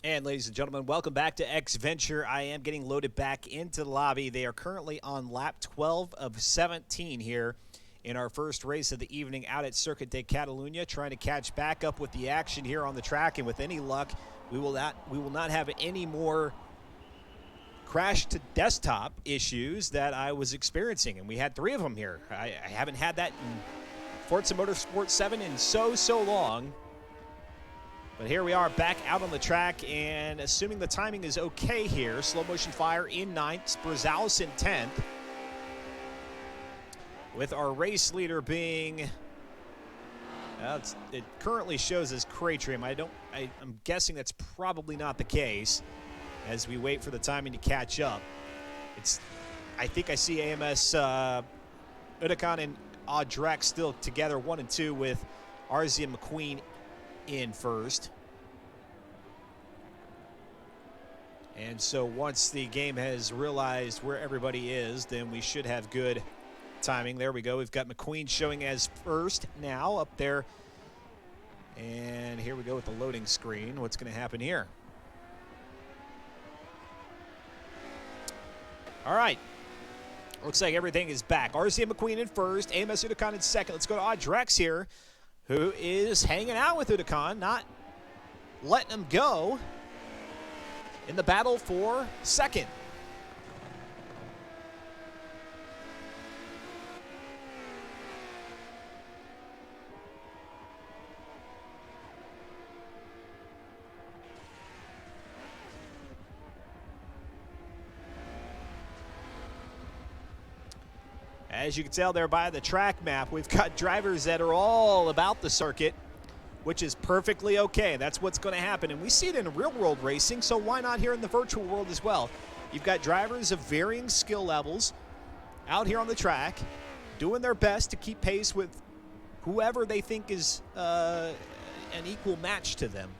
And ladies and gentlemen, welcome back to X Venture. I am getting loaded back into the lobby. They are currently on lap 12 of 17 here in our first race of the evening out at Circuit de Catalunya, trying to catch back up with the action here on the track. And with any luck, we will not have any more crash to desktop issues that I was experiencing, and we had 3 of them here. I haven't had that in Forza Motorsport 7 in so long. But here we are back out on the track, and assuming the timing is okay here, Slow Motion Fire in 9th, Sperzalis in 10th. With our race leader being, it currently shows as Cratrim. I'm guessing that's probably not the case as we wait for the timing to catch up. I think I see AMS Udakan and Audrex still together 1 and 2 with Arzia McQueen in first. And so once the game has realized where everybody is, then we should have good timing. There we go. We've got McQueen showing as first now up there. And here we go with the loading screen. What's going to happen here? All right. Looks like everything is back. RCA McQueen in first. AMS Udakan in second. Let's go to Audrex here, who is hanging out with Udakan, not letting him go in the battle for second. As you can tell there by the track map, we've got drivers that are all about the circuit, which is perfectly okay. That's what's going to happen. And we see it in real-world racing, so why not here in the virtual world as well? You've got drivers of varying skill levels out here on the track doing their best to keep pace with whoever they think is an equal match to them.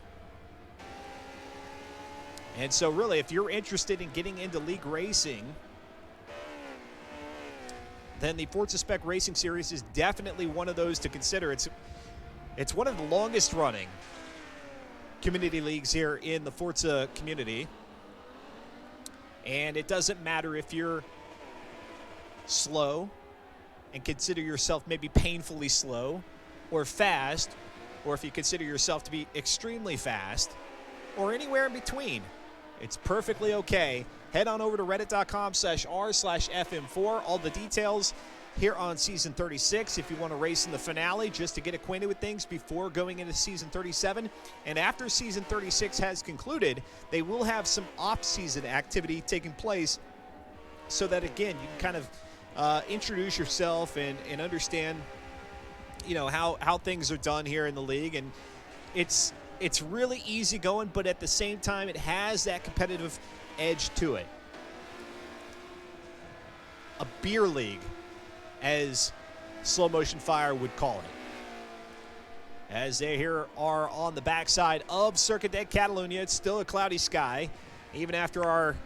And so really, if you're interested in getting into league racing, then the Forza Spec Racing Series is definitely one of those to consider. It's one of the longest running community leagues here in the Forza community. And it doesn't matter if you're slow and consider yourself maybe painfully slow, or fast, or if you consider yourself to be extremely fast, or anywhere in between. It's perfectly okay. Head on over to reddit.com/r/FM4. All the details here on Season 36 if you want to race in the finale just to get acquainted with things before going into Season 37. And after Season 36 has concluded, they will have some off-season activity taking place so that, again, you can kind of introduce yourself and understand, you know, how things are done here in the league. And it's really easy going, but at the same time, it has that competitive edge to it. A beer league, as Slow Motion Fire would call it. As they here are on the backside of Circuit de Catalunya, it's still a cloudy sky. Even after our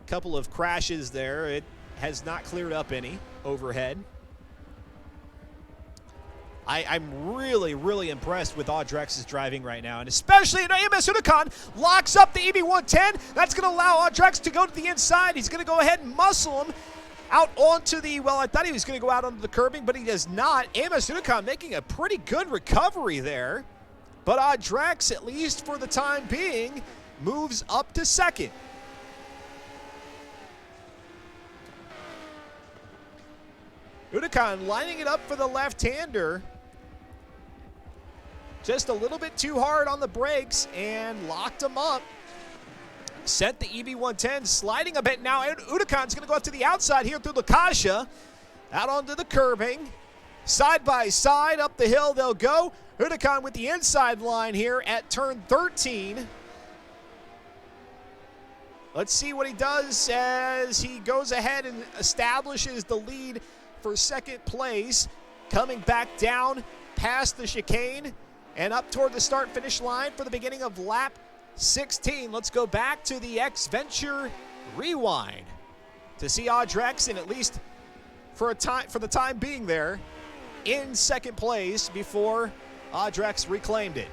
couple of crashes there, it has not cleared up any overhead. I'm really impressed with Audrex's driving right now, and especially in AMS Udakan locks up the EB110. That's going to allow Audrex to go to the inside. He's going to go ahead and muscle him out onto the, well, I thought he was going to go out onto the curbing, but he does not. AMS Udakan making a pretty good recovery there, but Audrex, at least for the time being, moves up to second. Udakan lining it up for the left-hander. Just a little bit too hard on the brakes and locked him up. Sent the EB110 sliding a bit now, and Udakan's going to go out to the outside here through Lakasia. Out onto the curbing. Side by side, up the hill they'll go. Udakan with the inside line here at turn 13. Let's see what he does as he goes ahead and establishes the lead for second place. Coming back down past the chicane and up toward the start-finish line for the beginning of lap 16. Let's go back to the X-Venture rewind to see Audrex, and at least for the time being there, in second place before Audrex reclaimed it.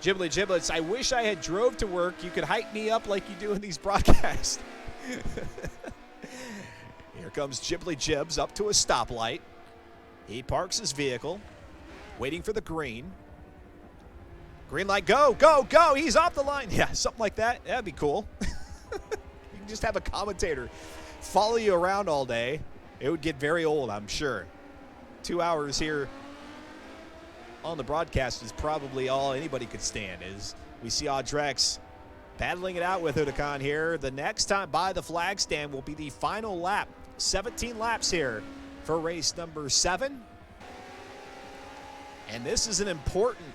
Gibley Giblets, I wish I had drove to work. You could hype me up like you do in these broadcasts. Here comes Gibley Jibs up to a stoplight. He parks his vehicle, waiting for the green. Green light, go, go, go. He's off the line. Yeah, something like that. That'd be cool. You can just have a commentator follow you around all day. It would get very old, I'm sure. 2 hours here on the broadcast is probably all anybody could stand, as we see Audrex battling it out with Udacan here. The next time by the flag stand will be the final lap. 17 laps here for race number 7. And this is an important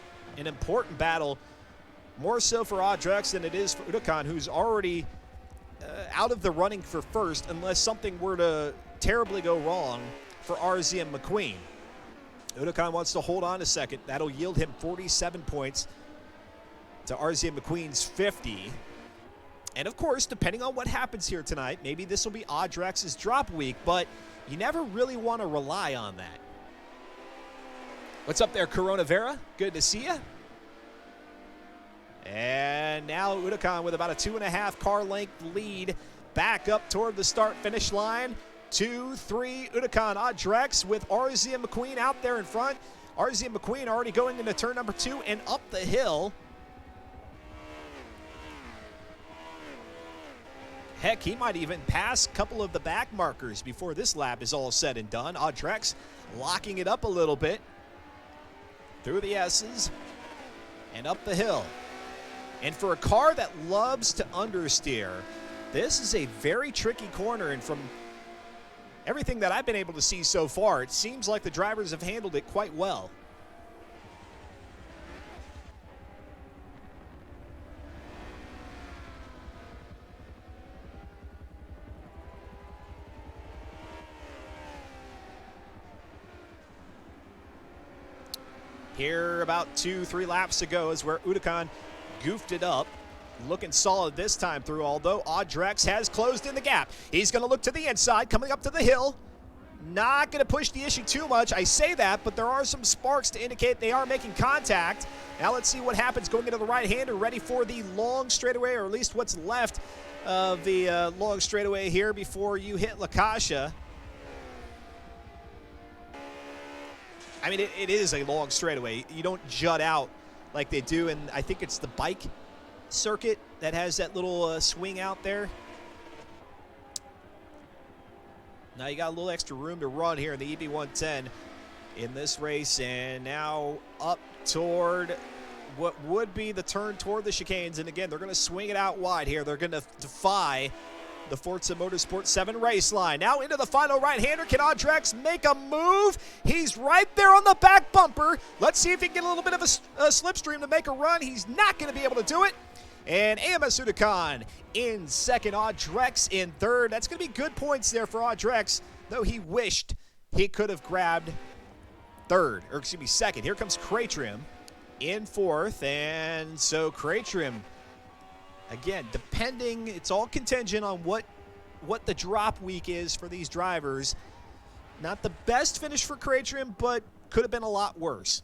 battle, more so for Audrex than it is for Udacan, who's already out of the running for first unless something were to terribly go wrong for RZ and McQueen. Udacan wants to hold on a second. That'll yield him 47 points to RZ and McQueen's 50. And of course, depending on what happens here tonight, maybe this will be Audrex's drop week, but you never really want to rely on that. What's up there, Corona Vera? Good to see you. And now Udacan with about a 2.5 car length lead back up toward the start-finish line. 2-3 Udacan. Audrex with RZ and McQueen out there in front. RZ and McQueen already going into turn number 2 and up the hill. Heck, he might even pass a couple of the back markers before this lap is all said and done. Audrex locking it up a little bit through the S's and up the hill. And for a car that loves to understeer, this is a very tricky corner, and from everything that I've been able to see so far, it seems like the drivers have handled it quite well. Here about 2-3 laps to go is where Udacan goofed it up. Looking solid this time through, although Audrex has closed in the gap. He's going to look to the inside, coming up to the hill. Not going to push the issue too much. I say that, but there are some sparks to indicate they are making contact. Now let's see what happens going into the right-hander, ready for the long straightaway, or at least what's left of the long straightaway here before you hit La Cascia. I mean, it is a long straightaway. You don't jut out like they do, and I think it's the bike circuit that has that little swing out there. Now you got a little extra room to run here in the EB110 in this race, and now up toward what would be the turn toward the chicanes. And again, they're going to swing it out wide here. They're going to defy the Forza Motorsport 7 race line. Now into the final right-hander. Can Audrex make a move? He's right there on the back bumper. Let's see if he can get a little bit of a slipstream to make a run. He's not going to be able to do it. And AMS Udacan in second, Audrex in third. That's going to be good points there for Audrex, though he wished he could have grabbed second. Here comes Cratrim in fourth, and so Cratrim, again, depending, it's all contingent on what the drop week is for these drivers. Not the best finish for Cratrim, but could have been a lot worse.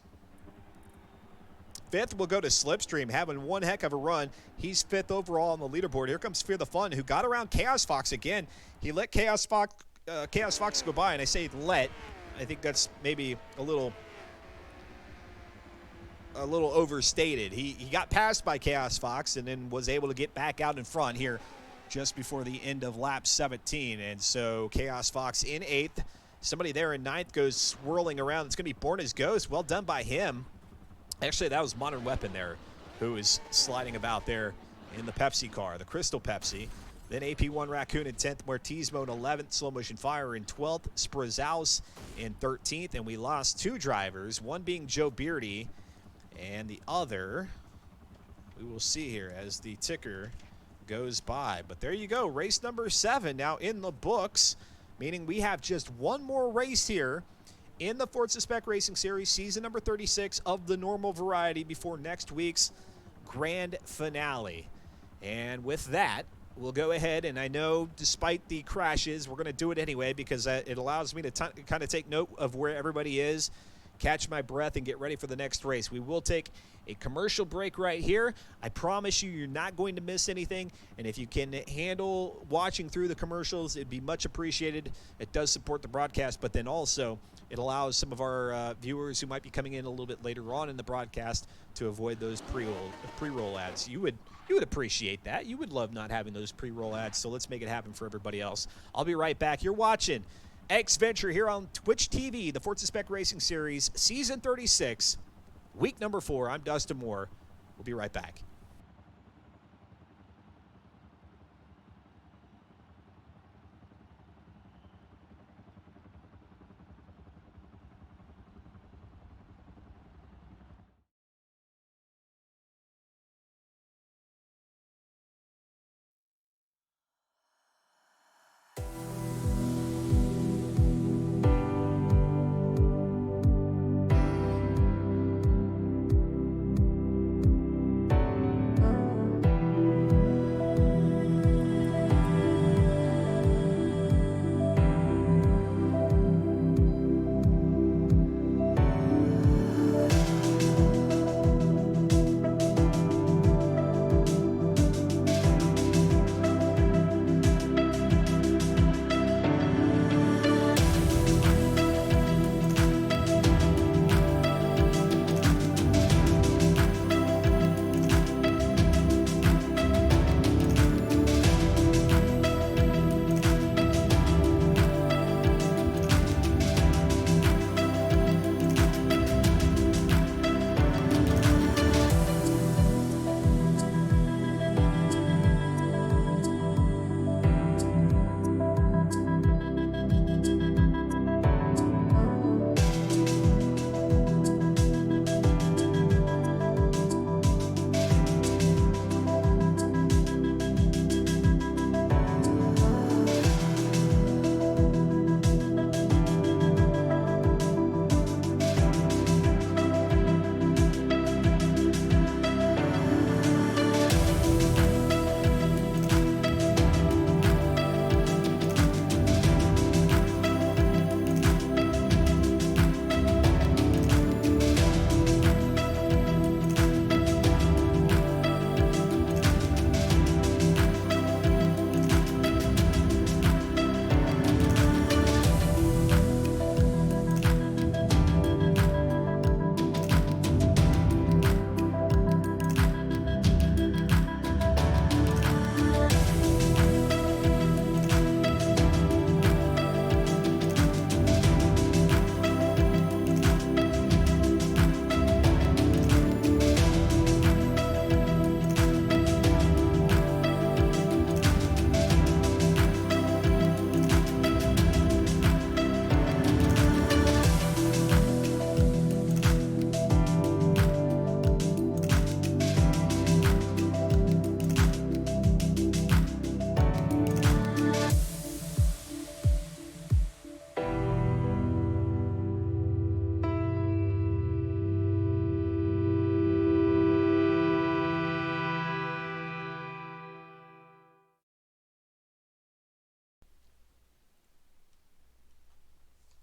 Fifth will go to Slipstream, having one heck of a run. He's fifth overall on the leaderboard. Here comes Fear the Fun, who got around Chaos Fox again. He let Chaos Fox go by, and I say let. I think that's maybe a little overstated. He got passed by Chaos Fox and then was able to get back out in front here just before the end of lap 17. And so Chaos Fox in eighth. Somebody there in ninth goes swirling around. It's going to be Born as Ghost. Well done by him. Actually, that was Modern Weapon there, who is sliding about there in the Pepsi car, the Crystal Pepsi. Then AP1 Raccoon in 10th, Martismo in 11th, Slow Motion Fire in 12th, Sprazaus in 13th, and we lost two drivers, one being Joe Beardy, and the other, we will see here as the ticker goes by. But there you go, race number 7 now in the books, meaning we have just one more race here in the Forza Spec Racing Series, season number 36 of the normal variety before next week's grand finale. And with that, we'll go ahead, and I know despite the crashes, we're going to do it anyway because it allows me to kind of take note of where everybody is. catch my breath and get ready for the next race. We will take a commercial break right here. I promise you, you're not going to miss anything. And if you can handle watching through the commercials, it'd be much appreciated. It does support the broadcast, but then also it allows some of our viewers who might be coming in a little bit later on in the broadcast to avoid those pre-roll ads. You would appreciate that. You would love not having those pre-roll ads, so let's make it happen for everybody else. I'll be right back. You're watching X Venture here on Twitch TV, the Forza Spec Racing Series, Season 36, Week number 4. I'm Dustin Moore. We'll be right back.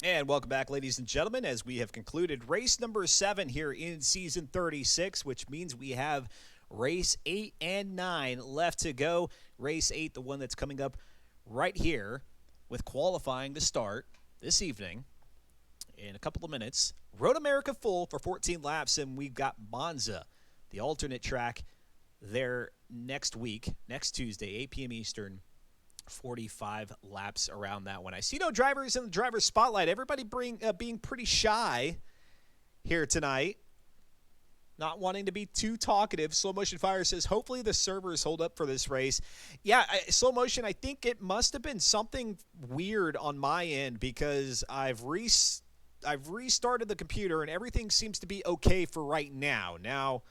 And welcome back, ladies and gentlemen, as we have concluded race number 7 here in Season 36, which means we have race 8 and 9 left to go. Race 8, the one that's coming up right here with qualifying to start this evening in a couple of minutes. Road America full for 14 laps, and we've got Monza, the alternate track, there next week, next Tuesday, 8 p.m. Eastern. 45 laps around that one. I see no drivers in the driver's spotlight. Everybody being pretty shy here tonight. Not wanting to be too talkative. Slow Motion Fire says, hopefully the servers hold up for this race. Yeah, Slow Motion, I think it must have been something weird on my end because I've restarted the computer and everything seems to be okay for right now. Now,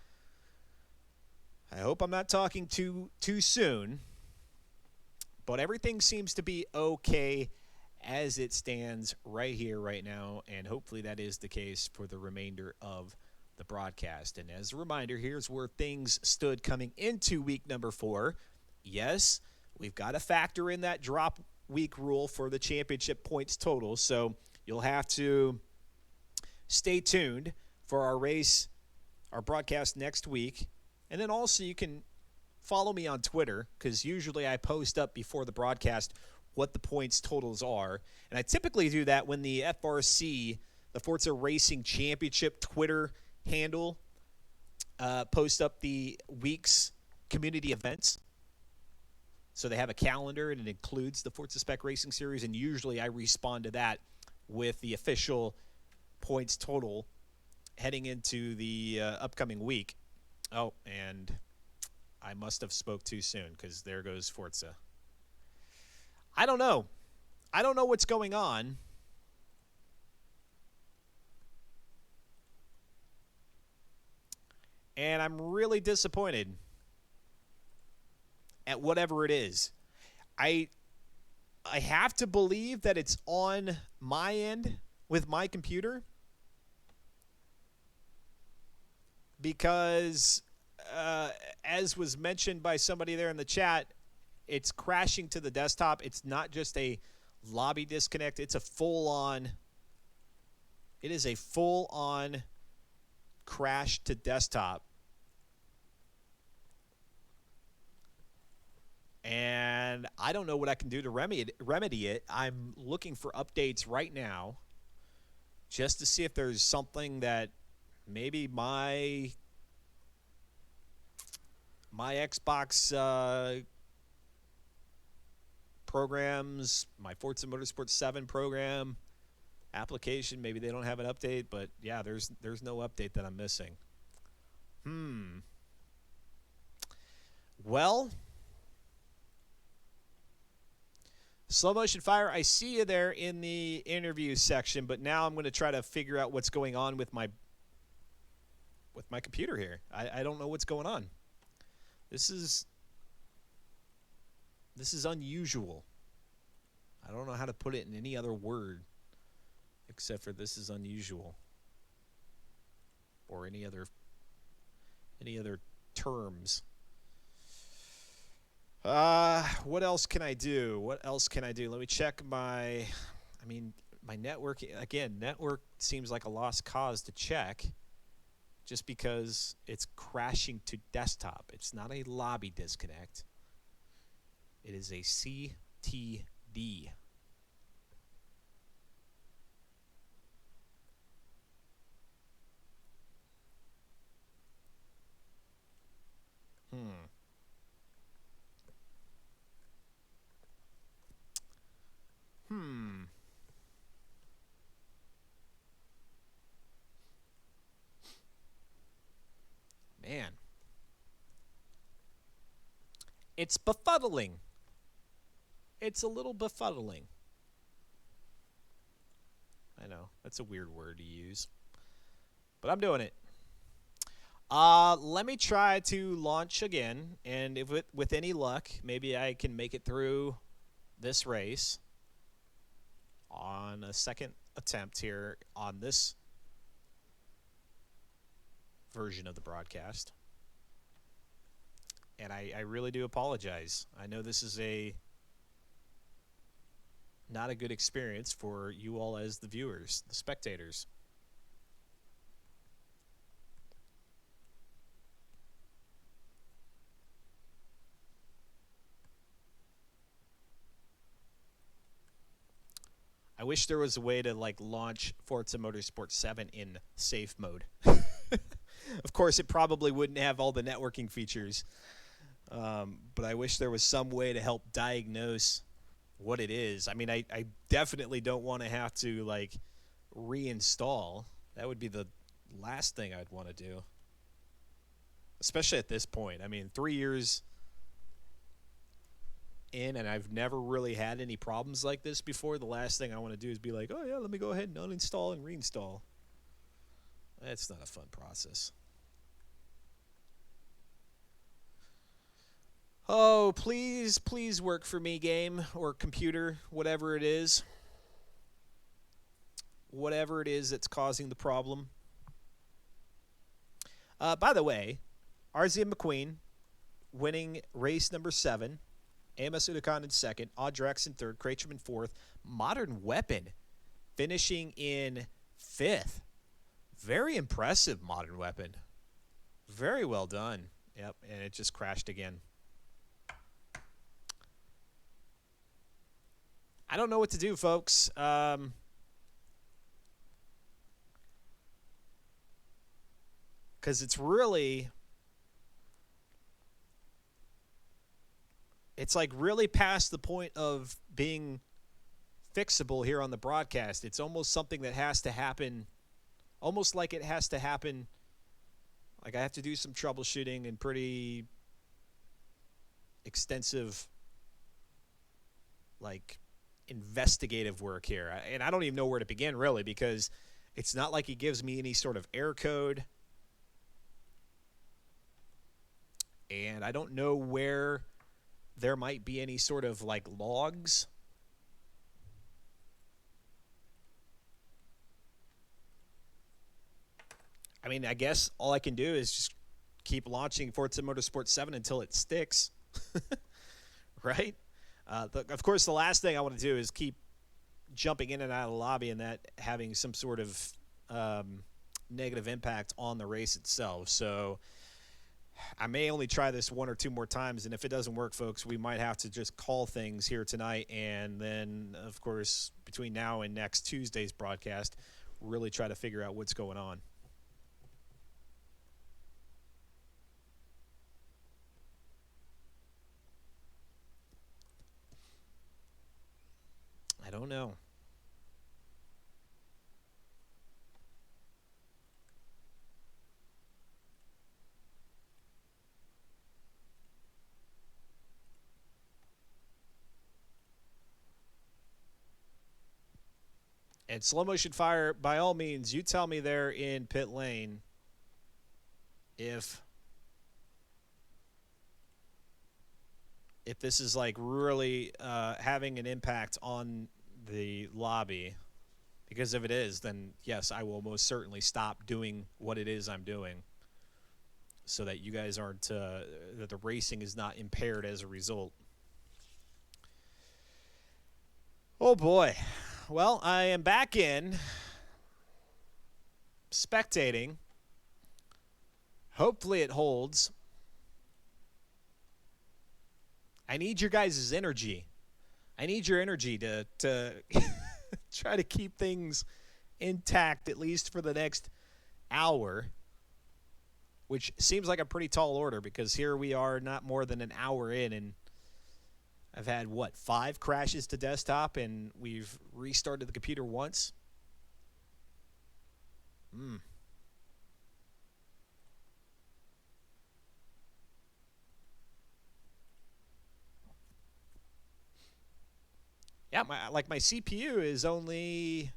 I hope I'm not talking too soon. But everything seems to be okay as it stands right here, right now, and hopefully that is the case for the remainder of the broadcast. And as a reminder, here's where things stood coming into week number 4. Yes, we've got to factor in that drop week rule for the championship points total, so you'll have to stay tuned for our race, our broadcast next week. And then also you can follow me on Twitter, because usually I post up before the broadcast what the points totals are. And I typically do that when the FRC, the Forza Racing Championship Twitter handle, post up the week's community events. So they have a calendar, and it includes the Forza Spec Racing Series, and usually I respond to that with the official points total heading into the upcoming week. Oh, and I must have spoke too soon, because there goes Forza. I don't know. I don't know what's going on. And I'm really disappointed at whatever it is. I have to believe that it's on my end with my computer, because as was mentioned by somebody there in the chat, it's crashing to the desktop. It's not just a lobby disconnect. It's a full-on crash to desktop. And I don't know what I can do to remedy it. I'm looking for updates right now just to see if there's something that maybe my Xbox programs, my Forza Motorsport 7 program application, maybe they don't have an update, but yeah, there's no update that I'm missing. Well, Slow Motion Fire, I see you there in the interview section, but now I'm going to try to figure out what's going on with my computer here. I don't know what's going on. This is unusual. I don't know how to put it in any other word except for this is unusual, or any other terms. What else can I do? Let me check my network. Again, network seems like a lost cause to check, just because it's crashing to desktop. It's not a lobby disconnect. It is a CTD. Man. It's befuddling. It's a little befuddling. I know, that's a weird word to use, but I'm doing it. Let me try to launch again, and if with any luck, maybe I can make it through this race on a second attempt here on this version of the broadcast. And I really do apologize. I know this is not a good experience for you all as the viewers, the spectators. I wish there was a way to launch Forza Motorsport 7 in safe mode. Of course, it probably wouldn't have all the networking features, but I wish there was some way to help diagnose what it is. I mean, I definitely don't want to have to reinstall. That would be the last thing I'd want to do, especially at this point. I mean, 3 years in, and I've never really had any problems like this before. The last thing I want to do is be like, oh yeah, let me go ahead and uninstall and reinstall. That's not a fun process. Oh, please work for me, game or computer, whatever it is. Whatever it is that's causing the problem. By the way, RZ McQueen winning race number 7. Amos Udakan in second. Audrex in third. Kretschmann in fourth. Modern Weapon finishing in 5th. Very impressive modern weapon. Very well done. Yep, and it just crashed again. I don't know what to do, folks. Because it's really... It's like really past the point of being fixable here on the broadcast. It's almost something that has to happen, almost like it has to happen. Like I have to do some troubleshooting and pretty extensive, like, investigative work here. And I don't even know where to begin, really, because it's not like he gives me any sort of error code. And I don't know where there might be any sort of, like, logs. I mean, I guess all I can do is just keep launching Forza Motorsport 7 until it sticks. Right? Of course, the last thing I want to do is keep jumping in and out of the lobby and that having some sort of negative impact on the race itself. So I may only try this one or two more times, and if it doesn't work, folks, we might have to just call things here tonight, and then, of course, between now and next Tuesday's broadcast, really try to figure out what's going on. I don't know. And slow motion fire, by all means, you tell me there in pit lane if this is like really having an impact on the lobby. Because if it is, then yes, I will most certainly stop doing what it is I'm doing so that you guys aren't, that the racing is not impaired as a result. Oh boy. Well, I am back in, spectating. Hopefully it holds. I need your guys' energy. I need your energy to try to keep things intact, at least for the next hour, which seems like a pretty tall order because here we are not more than an hour in, and I've had, what, 5 crashes to desktop, and we've restarted the computer once? Yeah, my CPU is only...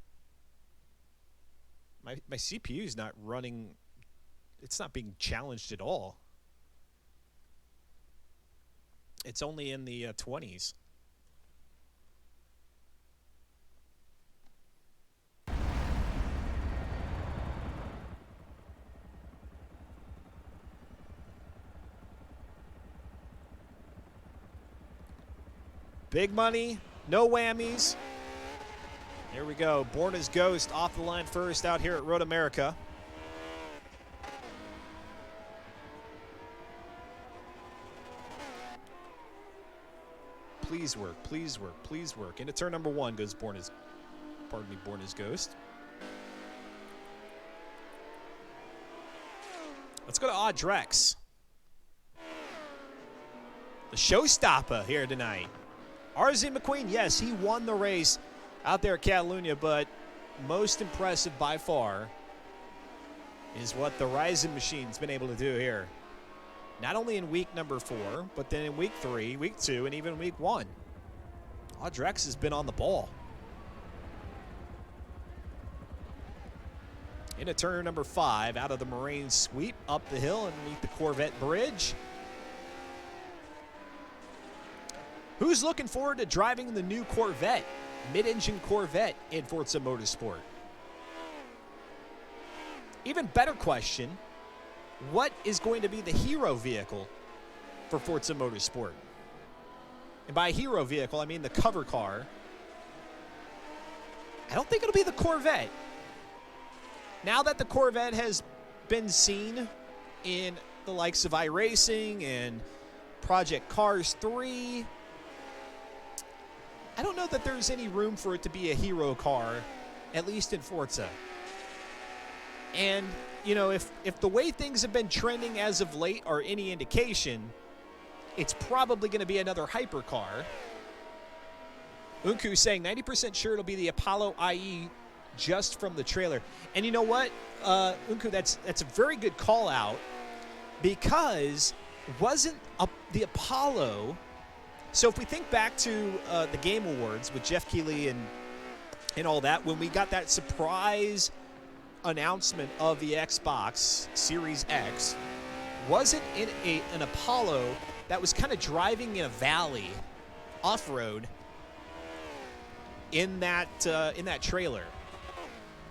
My CPU is not running... It's not being challenged at all. It's only in the 20s. Big money, no whammies. Here we go. Born as Ghost off the line first out here at Road America. Please work, please work, please work. Into turn number 1 goes Born as Ghost. Let's go to Odd Drex. The showstopper here tonight. RZ McQueen, yes, he won the race out there at Catalunya, but most impressive by far is what the Ryzen machine's been able to do here. Not only in week number 4, but then in week 3, week 2, and even week 1. Audrex has been on the ball. Into turn number 5, out of the Moraine sweep, up the hill underneath the Corvette bridge. Who's looking forward to driving the new Corvette, mid-engine Corvette in Forza Motorsport? Even better question, what is going to be the hero vehicle for Forza Motorsport? And by hero vehicle, I mean the cover car. I don't think it'll be the Corvette. now that the Corvette has been seen in the likes of iRacing and Project Cars 3, I don't know that there's any room for it to be a hero car, at least in Forza. And, you know, if the way things have been trending as of late are any indication, it's probably going to be another hypercar. Unku saying 90% sure it'll be the Apollo IE just from the trailer. And you know what, Unku, that's a very good call out, because wasn't the Apollo... So if we think back to the Game Awards with Jeff Keighley and all that, when we got that surprise announcement of the Xbox Series X, wasn't it an Apollo that was kind of driving in a valley off-road in that trailer?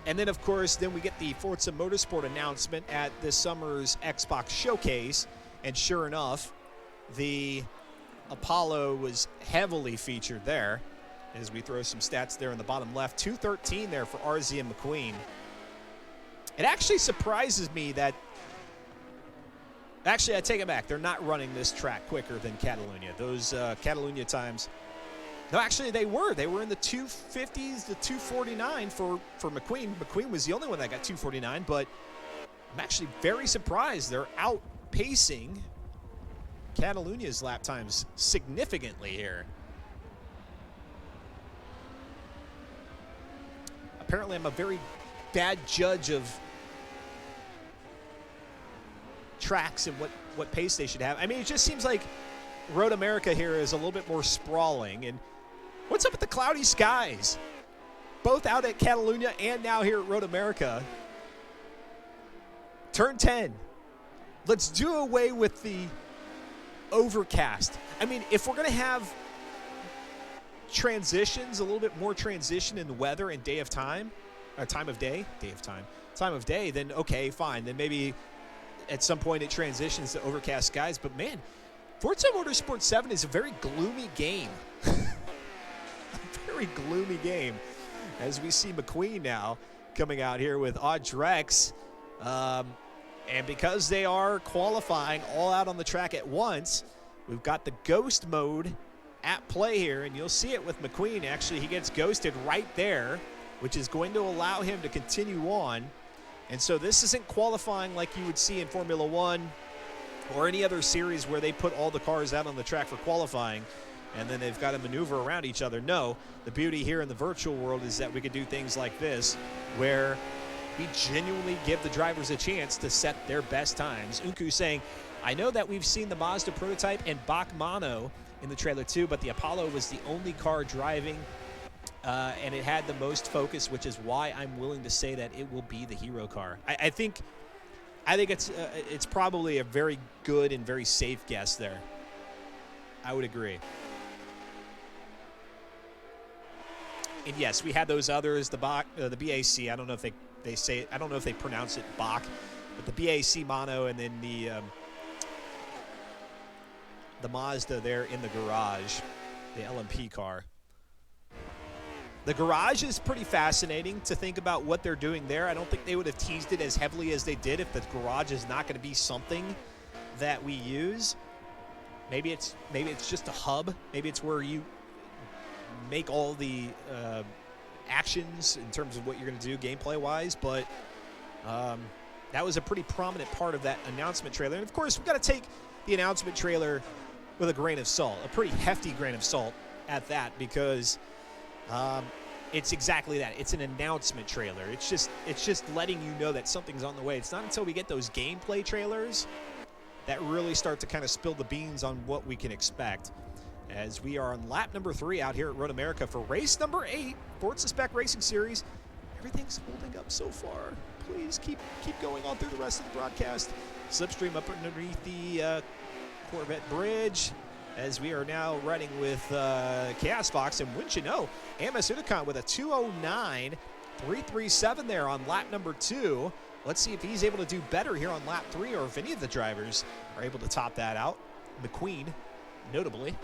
And then, of course, then we get the Forza Motorsport announcement at this summer's Xbox Showcase, and sure enough, the Apollo was heavily featured there. As we throw some stats there in the bottom left, 213 there for RZ and McQueen. It actually surprises me that... Actually, I take it back. They're not running this track quicker than Catalunya. Those Catalunya times... No, actually, they were. They were in the 250s to 249 for McQueen. McQueen was the only one that got 249, but I'm actually very surprised. They're outpacing Catalunya's lap times significantly here. Apparently, I'm a very bad judge of tracks and what pace they should have. I mean, it just seems like Road America here is a little bit more sprawling. And what's up with the cloudy skies? Both out at Catalunya and now here at Road America. Turn 10. Let's do away with the overcast. I mean, if we're going to have transitions, a little bit more transition in the weather and day of time, or time of day, then okay, fine. Then maybe at some point it transitions to overcast skies. But man, Forza Motorsport 7 is a very gloomy game. A very gloomy game. As we see McQueen now coming out here with Audrex. And because they are qualifying all out on the track at once, we've got the ghost mode at play here, and you'll see it with McQueen. Actually, he gets ghosted right there, which is going to allow him to continue on. And so this isn't qualifying like you would see in Formula One or any other series where they put all the cars out on the track for qualifying and then they've got to maneuver around each other. No, the beauty here in the virtual world is that we could do things like this where we genuinely give the drivers a chance to set their best times. Unku saying, I know that we've seen the Mazda prototype and Bach Mono in the trailer too, but the Apollo was the only car driving and it had the most focus, which is why I'm willing to say that it will be the hero car. I think it's probably a very good and very safe guess there. I would agree. And yes, we had those others, the BAC. I don't know if they say it. I don't know if they pronounce it BAC, but the BAC Mono, and then the Mazda there in the garage, the LMP car. The garage is pretty fascinating to think about what they're doing there. I don't think they would have teased it as heavily as they did if the garage is not going to be something that we use. Maybe it's just a hub. Maybe it's where you make all the actions in terms of what you're going to do gameplay-wise. But that was a pretty prominent part of that announcement trailer. And, of course, we've got to take the announcement trailer with a grain of salt, a pretty hefty grain of salt at that, because it's exactly that. It's an announcement trailer. It's just letting you know that something's on the way. It's not until we get those gameplay trailers that really start to kind of spill the beans on what we can expect. As we are on lap number 3 out here at Road America for race number 8, Forza Spec Racing Series. Everything's holding up so far. Please keep going on through the rest of the broadcast. Slipstream up underneath the Corvette bridge, as we are now running with Chaos Fox, and wouldn't you know, Amos Unicon with a 209.337 there on lap number 2. Let's see if he's able to do better here on lap 3, or if any of the drivers are able to top that out. McQueen, notably.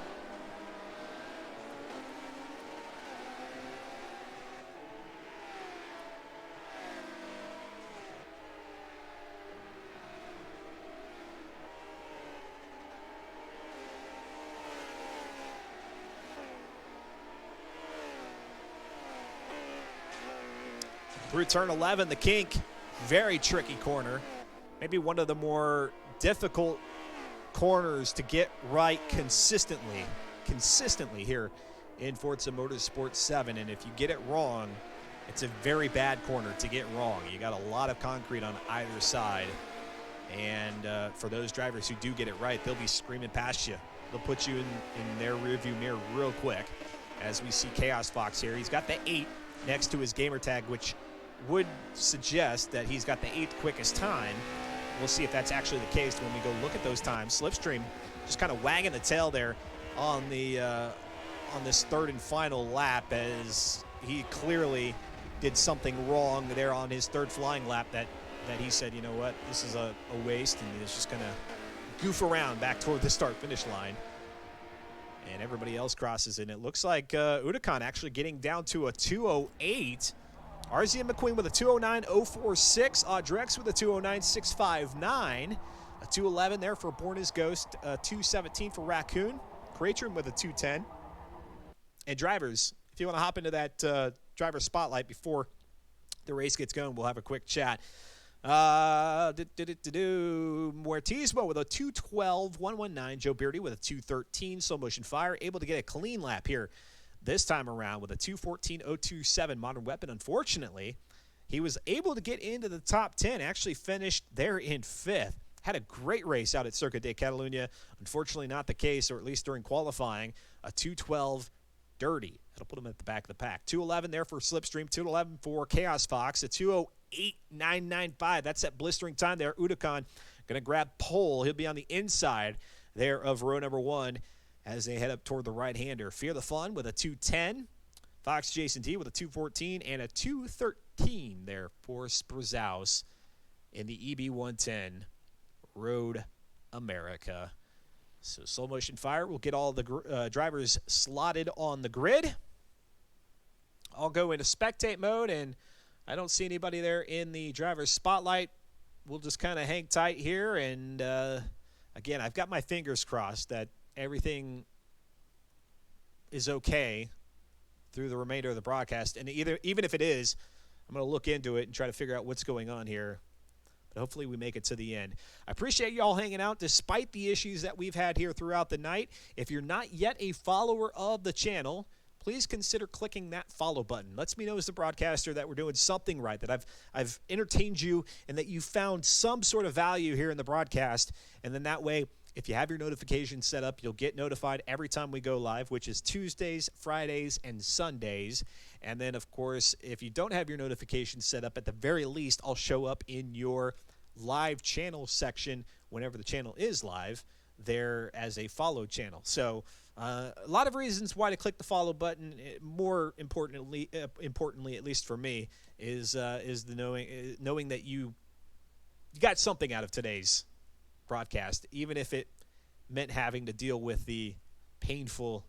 Through turn 11, the kink, very tricky corner. Maybe one of the more difficult corners to get right consistently here in Forza Motorsport 7. And if you get it wrong, it's a very bad corner to get wrong. You got a lot of concrete on either side. And for those drivers who do get it right, they'll be screaming past you. They'll put you in their rearview mirror real quick. As we see Chaos Fox here, he's got the 8 next to his gamer tag, which would suggest that he's got the 8th quickest time. We'll see if that's actually the case when we go look at those times. Slipstream just kind of wagging the tail there on the on this third and final lap, as he clearly did something wrong there on his third flying lap that he said, you know what, this is a waste, and he's just going to goof around back toward the start-finish line. And everybody else crosses, and it looks like Udakan actually getting down to a 2:08. RZ and McQueen with a 2:09.046. Audrex with a 2:09.659. A 2:11 there for Born His Ghost. 2:17 for Raccoon. Creatrum with a 2:10. And drivers, if you want to hop into that driver spotlight before the race gets going, we'll have a quick chat. Muertismo with a 2:12.119. Joe Beardy with a 2:13. Slow Motion Fire able to get a clean lap here this time around with a 2:14.027. Modern Weapon, unfortunately, he was able to get into the top 10, actually finished there in 5th. Had a great race out at Circuit de Catalunya. Unfortunately not the case, or at least during qualifying. A 2:12 dirty. That'll put him at the back of the pack. 2:11 there for Slipstream. 2:11 for Chaos Fox. A 2:08.995. That's that blistering time there. Udakan going to grab pole. He'll be on the inside there of row number 1 as they head up toward the right-hander. Fear the Fun with a 2:10. Fox Jason D with a 2:14 and a 2:13 there for Sprazaus in the EB110 Road America. So Slow Motion Fire will get all the drivers slotted on the grid. I'll go into spectate mode, and I don't see anybody there in the driver's spotlight. We'll just kind of hang tight here, and again, I've got my fingers crossed that everything is okay through the remainder of the broadcast. And even if it is, I'm going to look into it and try to figure out what's going on here. But hopefully we make it to the end. I appreciate y'all hanging out despite the issues that we've had here throughout the night. If you're not yet a follower of the channel, please consider clicking that follow button. Lets me know as the broadcaster that we're doing something right, that I've entertained you and that you found some sort of value here in the broadcast. And then that way, if you have your notifications set up, you'll get notified every time we go live, which is Tuesdays, Fridays, and Sundays. And then, of course, if you don't have your notifications set up, at the very least, I'll show up in your live channel section whenever the channel is live there as a follow channel. So a lot of reasons why to click the follow button. More importantly, at least for me, is the knowing that you got something out of today's broadcast, even if it meant having to deal with the painful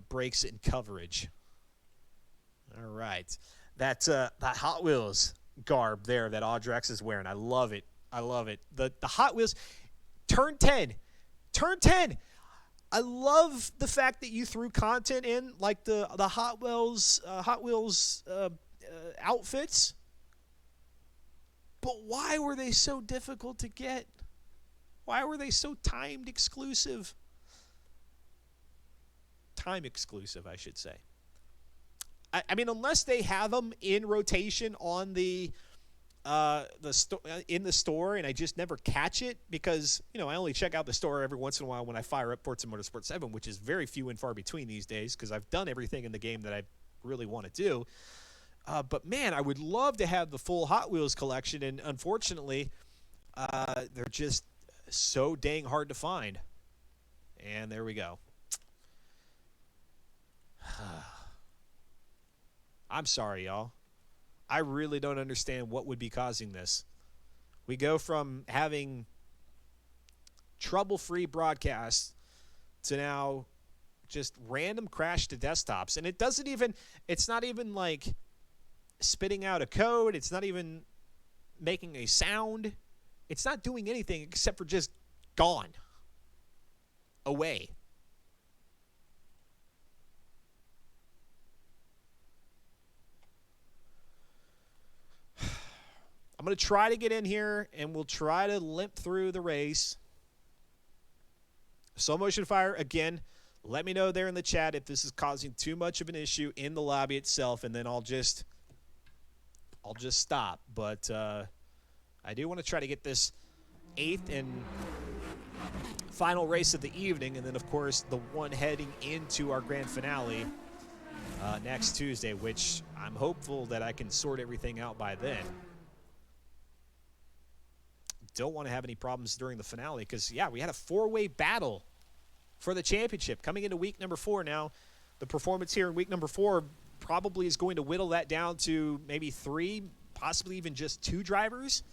breaks in coverage. All right, that Hot Wheels garb there that Audrex is wearing, I love it. I love it. The Hot Wheels turn 10. I love the fact that you threw content in, like the Hot Wheels outfits. But why were they so difficult to get? Why were they so timed exclusive? Time exclusive, I should say. I mean, unless they have them in rotation on in the store, and I just never catch it because, you know, I only check out the store every once in a while when I fire up Forza Motorsport 7, which is very few and far between these days because I've done everything in the game that I really want to do. But, man, I would love to have the full Hot Wheels collection, and unfortunately, they're just so dang hard to find. And there we go. I'm sorry, y'all. I really don't understand what would be causing this. We go from having trouble-free broadcasts to now just random crash to desktops. And it's not even like spitting out a code. It's not even making a sound. It's not doing anything except for just gone. Away. going to try to get in here, and we'll try to limp through the race. Slow motion fire, again, let me know there in the chat if this is causing too much of an issue in the lobby itself, and then I'll just stop. But I do want to try to get this 8th and final race of the evening, and then, of course, the one heading into our grand finale next Tuesday, which I'm hopeful that I can sort everything out by then. Don't want to have any problems during the finale because, yeah, we had a 4-way battle for the championship coming into week number 4. Now, the performance here in week number 4 probably is going to whittle that down to maybe 3, possibly even just 2 drivers.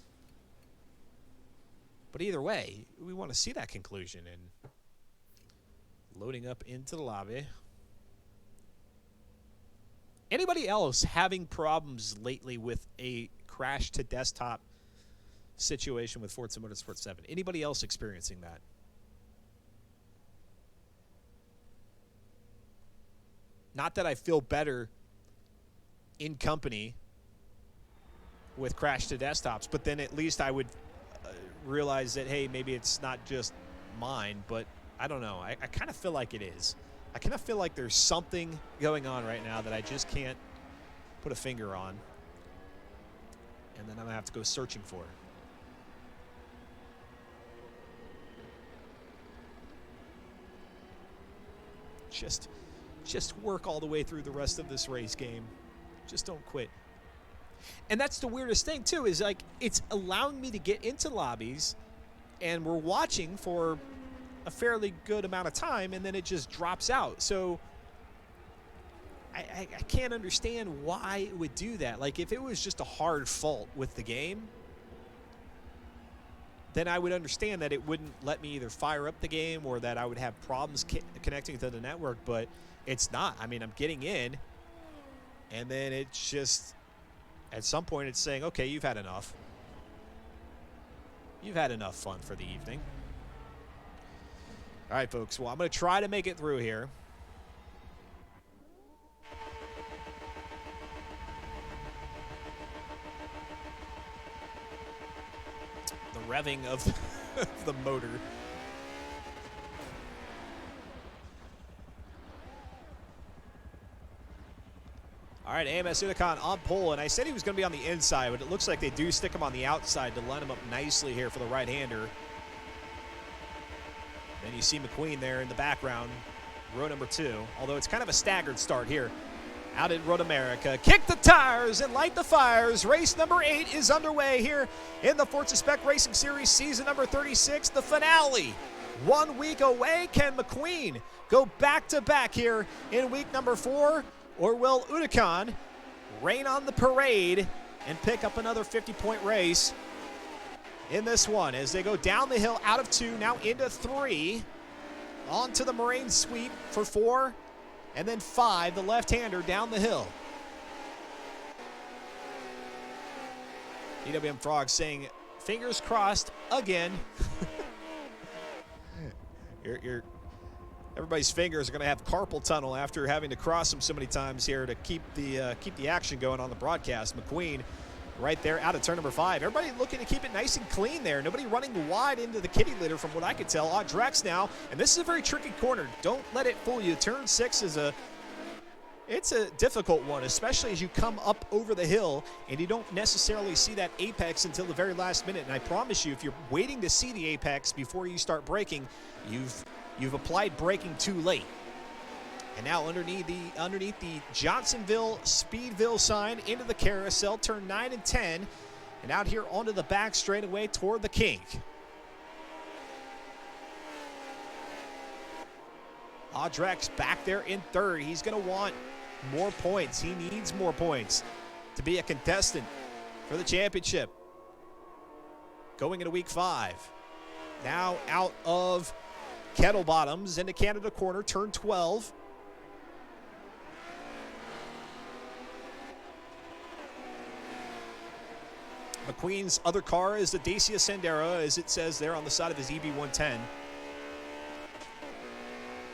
But either way, we want to see that conclusion. And loading up into the lobby. Anybody else having problems lately with a crash to desktop situation with Forza Motorsport 7? Anybody else experiencing that? Not that I feel better in company with crash to desktops, but then at least I would realize that, hey, maybe it's not just mine, but I don't know. I kind of feel like it is. I kind of feel like there's something going on right now that I just can't put a finger on. And then I'm going to have to go searching for it. Just work all the way through the rest of this race game. Just don't quit. And that's the weirdest thing, too, is like it's allowing me to get into lobbies, and we're watching for a fairly good amount of time, and then it just drops out. So I can't understand why it would do that. Like, if it was just a hard fault with the game, then I would understand that it wouldn't let me either fire up the game or that I would have problems connecting to the network, but it's not. I mean, I'm getting in, and then it's just, at some point it's saying, okay, you've had enough. You've had enough fun for the evening. All right, folks, well, I'm going to try to make it through here. The revving of the motor. All right, AMS Unicon on pole, and I said he was going to be on the inside, but it looks like they do stick him on the outside to line him up nicely here for the right-hander. Then you see McQueen there in the background, row number 2, although it's kind of a staggered start here. Out in Road America, kick the tires and light the fires. Race number 8 is underway here in the Forza Spec Racing Series season number 36, the finale. 1 week away. Can McQueen go back-to-back here in week number 4? Or will Unicon rain on the parade and pick up another 50-point race in this one as they go down the hill out of 2, now into 3, onto the Moraine sweep for 4, and then 5, the left-hander down the hill. EWM Frog saying, fingers crossed again. Everybody's fingers are going to have carpal tunnel after having to cross them so many times here to keep the action going on the broadcast. McQueen right there out of turn number 5. Everybody looking to keep it nice and clean there. Nobody running wide into the kitty litter from what I could tell. Drex now, and this is a very tricky corner. Don't let it fool you. Turn 6 is it's a difficult one, especially as you come up over the hill and you don't necessarily see that apex until the very last minute. And I promise you, if you're waiting to see the apex before you start braking, you've applied braking too late. And now underneath the Johnsonville Speedville sign into the carousel, turn 9 and 10, and out here onto the back straightaway toward the kink. Audrex back there in 3rd. He's going to want more points. He needs more points to be a contestant for the championship. Going into week 5. Now out of Kettle Bottoms into Canada Corner, turn 12. McQueen's other car is the Dacia Sandero, as it says there on the side of his EB110.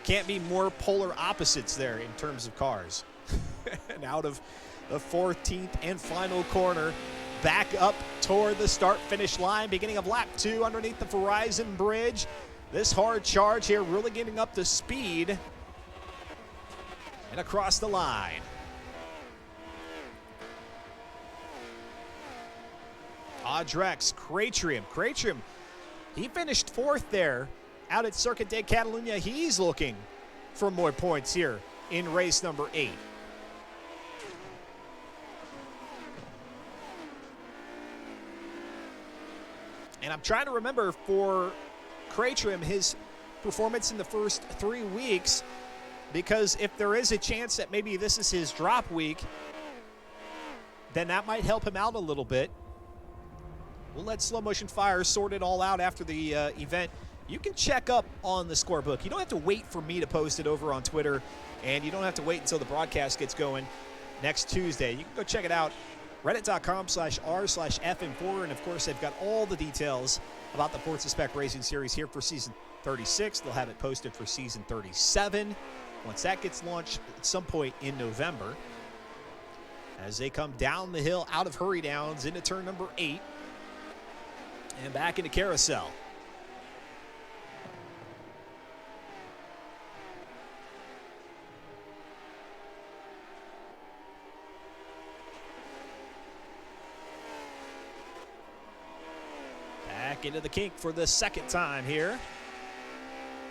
Can't be more polar opposites there in terms of cars. And out of the 14th and final corner, back up toward the start-finish line, beginning of lap 2 underneath the Verizon Bridge. This hard charge here really getting up to speed and across the line. Audrex, Cratrim, he finished 4th there out at Circuit de Catalunya. He's looking for more points here in race number 8. And I'm trying to remember for Cratrim his performance in the first 3 weeks, because if there is a chance that maybe this is his drop week, then that might help him out a little bit. We'll let Slow Motion Fire sort it all out after the event. You can check up on the scorebook. You don't have to wait for me to post it over on Twitter, and you don't have to wait until the broadcast gets going next Tuesday. You can go check it out. Reddit.com/r/FN4, and of course they've got all the details about the Forza Spec Racing Series here for Season 36. They'll have it posted for Season 37 once that gets launched at some point in November, as they come down the hill out of Hurry Downs into turn number 8 and back into Carousel. Into the kink for the second time here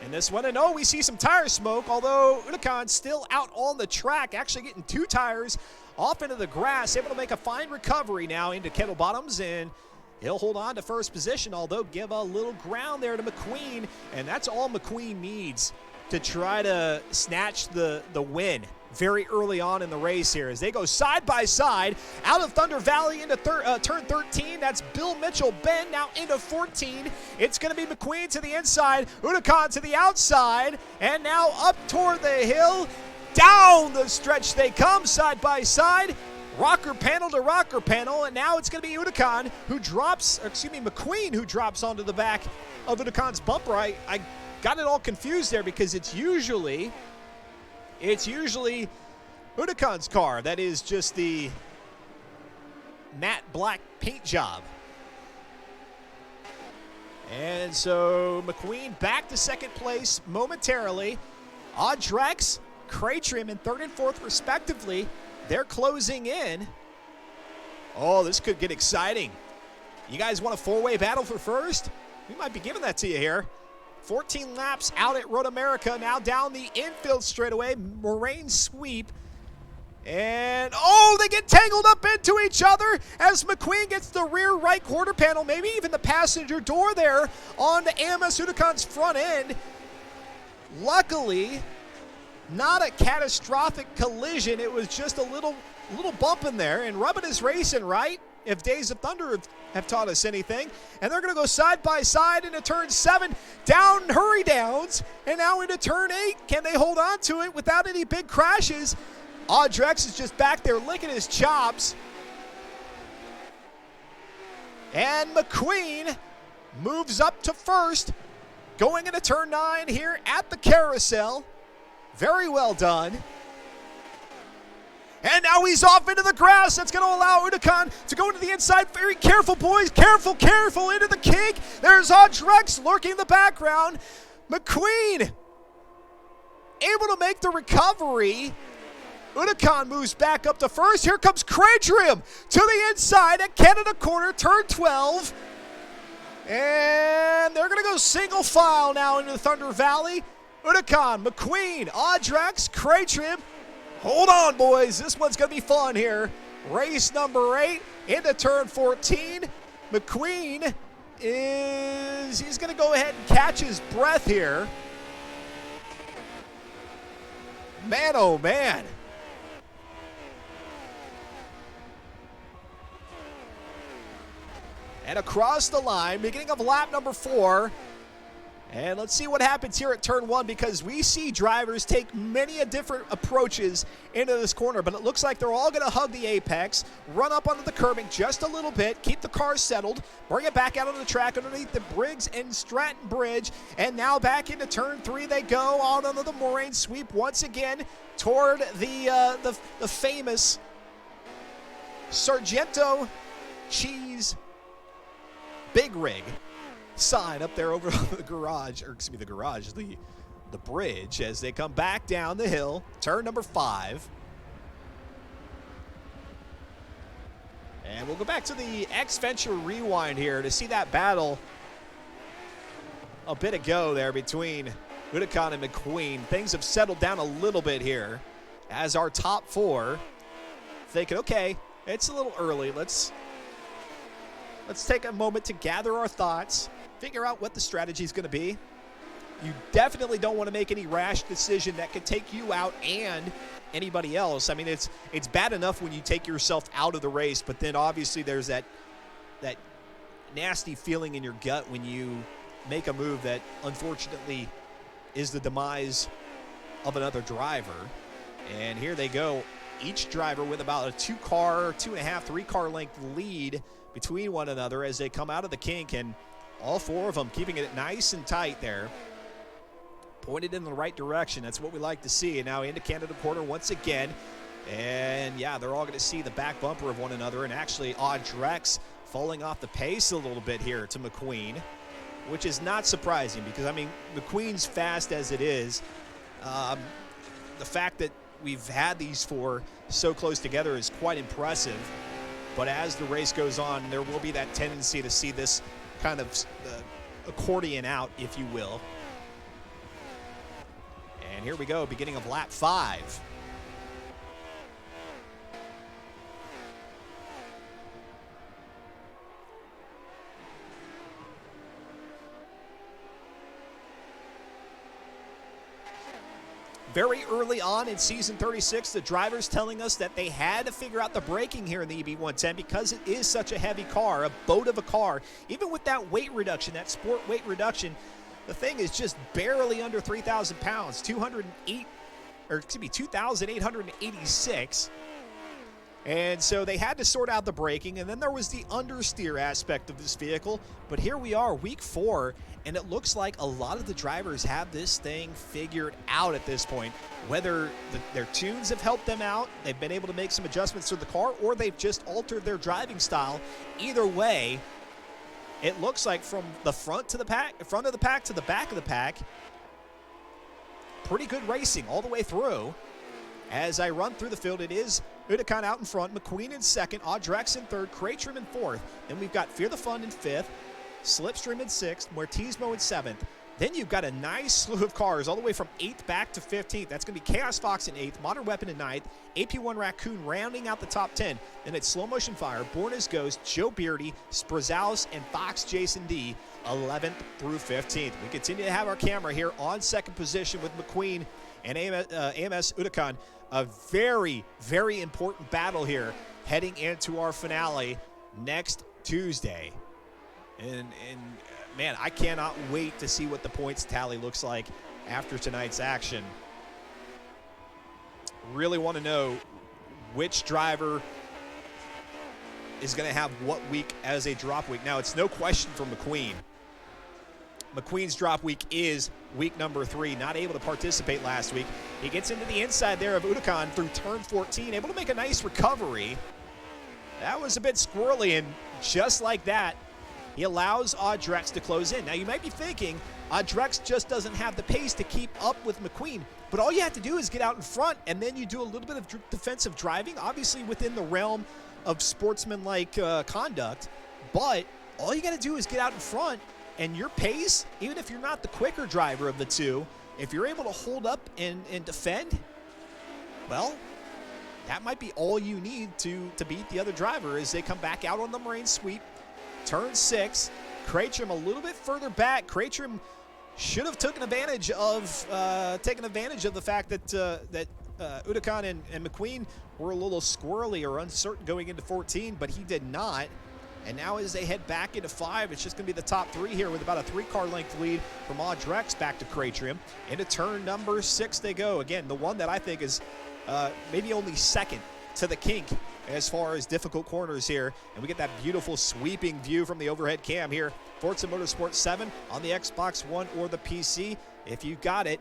in this one. And oh, we see some tire smoke, although Unacon's still out on the track, actually getting 2 tires off into the grass, able to make a fine recovery now into Kettle Bottoms, and he'll hold on to first position, although give a little ground there to McQueen, and that's all McQueen needs to try to snatch the win very early on in the race here, as they go side by side out of Thunder Valley into turn 13. That's Bill Mitchell Bend now into 14. It's going to be McQueen to the inside, Unicon to the outside, and now up toward the hill. Down the stretch they come side by side. Rocker panel to rocker panel, and now it's going to be Unicon who drops, McQueen who drops onto the back of Unicon's bumper. I got it all confused there, because it's usually Unicon's car that is just the matte black paint job. And so McQueen back to second place momentarily. Audrex, Cratrim in 3rd and 4th respectively. They're closing in. Oh, this could get exciting. You guys want a 4-way battle for first? We might be giving that to you here. 14 laps out at Road America, now down the infield straightaway, moraine sweep. And, oh, they get tangled up into each other as McQueen gets the rear right quarter panel, maybe even the passenger door there on the AMS Unicon's front end. Luckily, not a catastrophic collision. It was just a little bump in there, and rubbing is racing, right? If Days of Thunder have taught us anything. And they're going to go side by side into turn 7, down Hurry Downs, and now into turn 8. Can they hold on to it without any big crashes? Audrex is just back there licking his chops. And McQueen moves up to first, going into turn 9 here at the Carousel. Very well done. And now he's off into the grass. That's going to allow Unicon to go into the inside. Very careful, boys. Careful, careful. Into the kink. There's Audrex lurking in the background. McQueen able to make the recovery. Unicon moves back up to first. Here comes Cratrim to the inside at Canada Corner, turn 12. And they're going to go single file now into Thunder Valley. Unicon, McQueen, Audrex, Cratrim. Hold on, boys. This one's going to be fun here. Race number 8 into turn 14. McQueen he's going to go ahead and catch his breath here. Man, oh man. And across the line, beginning of lap number 4. And let's see what happens here at turn 1, because we see drivers take many different approaches into this corner, but it looks like they're all going to hug the apex, run up onto the curbing just a little bit, keep the car settled, bring it back out on the track underneath the Briggs and Stratton Bridge, and now back into turn 3 they go, out onto the moraine sweep once again toward the famous Sargento cheese big rig sign up there over the garage, or excuse me, the bridge as they come back down the hill, turn number 5. And we'll go back to the X-Venture rewind here to see that battle a bit ago there between Udakan and McQueen. Things have settled down a little bit here as our top 4 thinking, okay, it's a little early. Let's take a moment to gather our thoughts, figure out what the strategy is going to be. You definitely don't want to make any rash decision that could take you out and anybody else. I mean, it's bad enough when you take yourself out of the race, but then obviously there's that nasty feeling in your gut when you make a move that unfortunately is the demise of another driver. And here they go, each driver with about a 2-car, 2.5, 3-car length lead between one another as they come out of the kink, and all 4 of them keeping it nice and tight there, pointed in the right direction. That's what we like to see. And now into Canada corner once again, and yeah, they're all going to see the back bumper of one another, and actually Audrex falling off the pace a little bit here to McQueen, which is not surprising because, I mean, McQueen's fast as it is. The fact that we've had these 4 so close together is quite impressive. But as the race goes on, there will be that tendency to see this kind of accordion out, if you will. And here we go, beginning of lap 5. Very early on in season 36, the drivers telling us that they had to figure out the braking here in the EB110 because it is such a heavy car, a boat of a car. Even with that weight reduction, that sport weight reduction, the thing is just barely under 3,000 pounds, 2,886. And so they had to sort out the braking, and then there was the understeer aspect of this vehicle. But here we are, week 4, and it looks like a lot of the drivers have this thing figured out at this point. Whether their tunes have helped them out, they've been able to make some adjustments to the car, or they've just altered their driving style. Either way, it looks like from the front of the pack to the back of the pack, pretty good racing all the way through. As I run through the field, it is Udakan out in front, McQueen in second, Audrex in third, Krejtrim in fourth. Then we've got Fear the Fun in fifth, Slipstream in sixth, Mortismo in seventh. Then you've got a nice slew of cars all the way from 8th back to 15th. That's going to be Chaos Fox in 8th, Modern Weapon in 9th, AP1 Raccoon rounding out the top 10. Then it's Slow Motion Fire, Born as Ghost, Joe Beardy, Sprazaus, and Fox Jason D, 11th through 15th. We continue to have our camera here on second position with McQueen and AMS Udakan. A very, very important battle here heading into our finale next Tuesday. And man, I cannot wait to see what the points tally looks like after tonight's action. Really want to know which driver is going to have what week as a drop week. Now, it's no question for McQueen. McQueen's drop week is week number 3, not able to participate last week. He gets into the inside there of Udakan through turn 14, able to make a nice recovery. That was a bit squirrely, and just like that, he allows Audrex to close in. Now, you might be thinking, Audrex just doesn't have the pace to keep up with McQueen, but all you have to do is get out in front, and then you do a little bit of defensive driving, obviously within the realm of sportsmanlike conduct, but all you got to do is get out in front, and your pace, even if you're not the quicker driver of the two, if you're able to hold up and defend, well, that might be all you need to beat the other driver as they come back out on the Marine sweep. Turn 6, Krejtrim a little bit further back. Krejtrim should have taken advantage of the fact that Udakan and McQueen were a little squirrely or uncertain going into 14, but he did not. And now as they head back into 5, it's just going to be the top 3 here with about a 3-car length lead from Audrex back to Krejtrim. Into turn number 6 they go. Again, the one that I think is maybe only second to the kink as far as difficult corners here. And we get that beautiful sweeping view from the overhead cam here. Forza Motorsport 7 on the Xbox One or the PC. If you got it,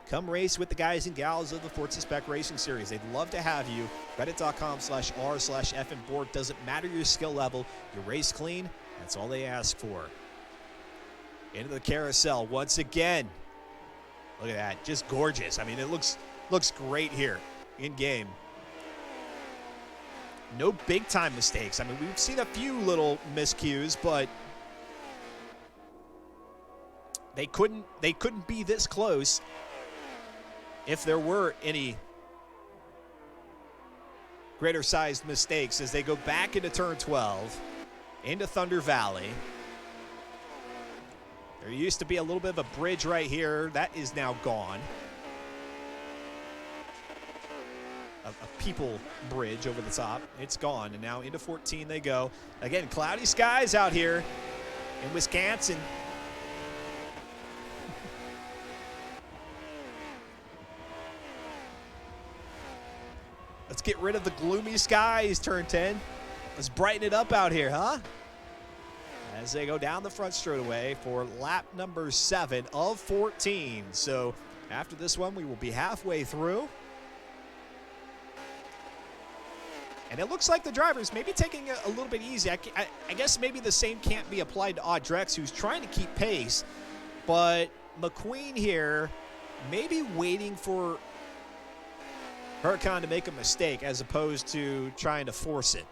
Come race with the guys and gals of the Forza Spec Racing Series. They'd love to have you. Reddit.com/r/FNBoard. Doesn't matter your skill level. You race clean. That's all they ask for. Into the carousel once again. Look at that. Just gorgeous. I mean, it looks great here in game. No big-time mistakes. I mean, we've seen a few little miscues, but they couldn't be this close if there were any greater sized mistakes as they go back into turn 12, into Thunder Valley. There used to be a little bit of a bridge right here. That is now gone. A people bridge over the top. It's gone, and now into 14 they go. Again, cloudy skies out here in Wisconsin. Let's get rid of the gloomy skies, turn 10. Let's brighten it up out here, huh? As they go down the front straightaway for lap number 7 of 14. So after this one, we will be halfway through. And it looks like the drivers may be taking it a little bit easy. I guess maybe the same can't be applied to Audrex, who's trying to keep pace. But McQueen here may be waiting for Huracan to make a mistake as opposed to trying to force it.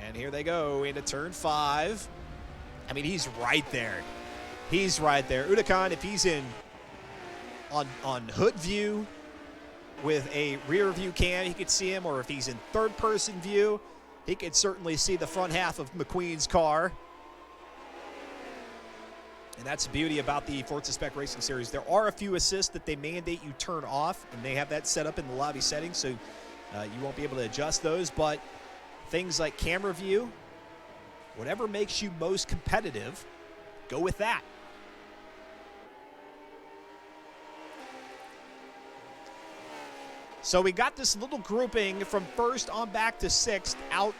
And here they go into turn 5. I mean, he's right there. He's right there. Huracan, if he's in on hood view with a rear view cam, he could see him, or if he's in third person view, he could certainly see the front half of McQueen's car. And that's the beauty about the Forza Spec Racing Series. There are a few assists that they mandate you turn off, and they have that set up in the lobby settings, so you won't be able to adjust those. But things like camera view, whatever makes you most competitive, go with that. So we got this little grouping from first on back to 6th, out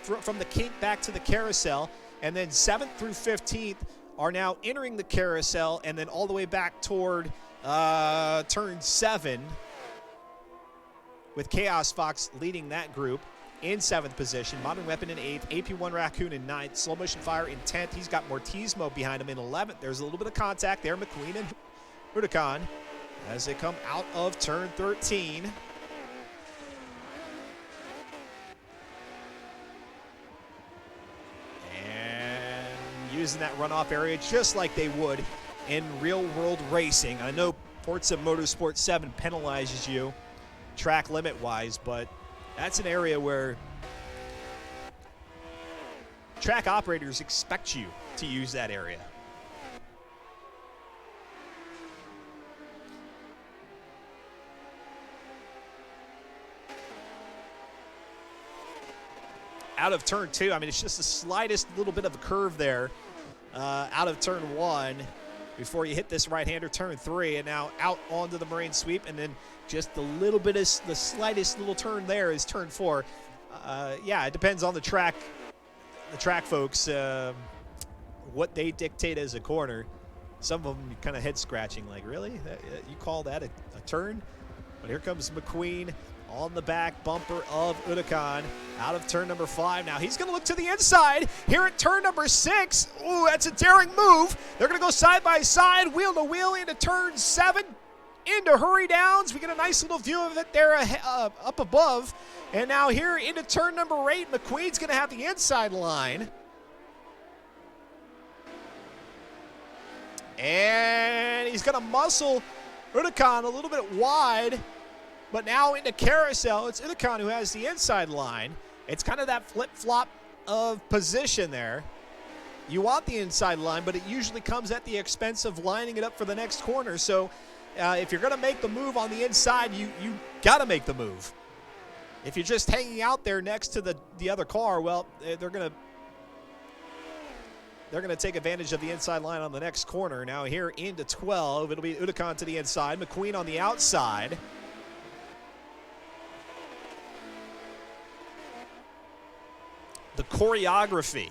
from the kink back to the carousel, and then 7th through 15th are now entering the carousel, and then all the way back toward turn 7, with Chaos Fox leading that group in 7th position, Modern Weapon in 8th, AP1 Raccoon in 9th, Slow Motion Fire in 10th. He's got Mortismo behind him in 11th. There's a little bit of contact there, McQueen and Huracan, as they come out of turn 13. And using that runoff area just like they would in real-world racing. I know Forza Motorsport 7 penalizes you track limit-wise, but that's an area where track operators expect you to use that area. Out of turn 2, I mean, it's just the slightest little bit of a curve there out of turn 1 before you hit this right-hander, turn 3, and now out onto the Marine Sweep, and then just the little bit of the slightest little turn there is turn 4. Yeah, it depends on the track folks, what they dictate as a corner. Some of them kind of head scratching, like, really? You call that a turn? But here comes McQueen on the back bumper of Huracan out of turn number 5. Now he's going to look to the inside here at turn number 6. Ooh, that's a daring move. They're going to go side by side, wheel to wheel into turn 7, into Hurry Downs. We get a nice little view of it there up above. And now here into turn number 8, McQueen's going to have the inside line. And he's going to muscle Huracan a little bit wide. But now into carousel, it's Huracan who has the inside line. It's kind of that flip-flop of position there. You want the inside line, but it usually comes at the expense of lining it up for the next corner. So if you're going to make the move on the inside, you got to make the move. If you're just hanging out there next to the other car, well, they're going to take advantage of the inside line on the next corner. Now here into 12, it'll be Huracan to the inside, McQueen on the outside. the choreography,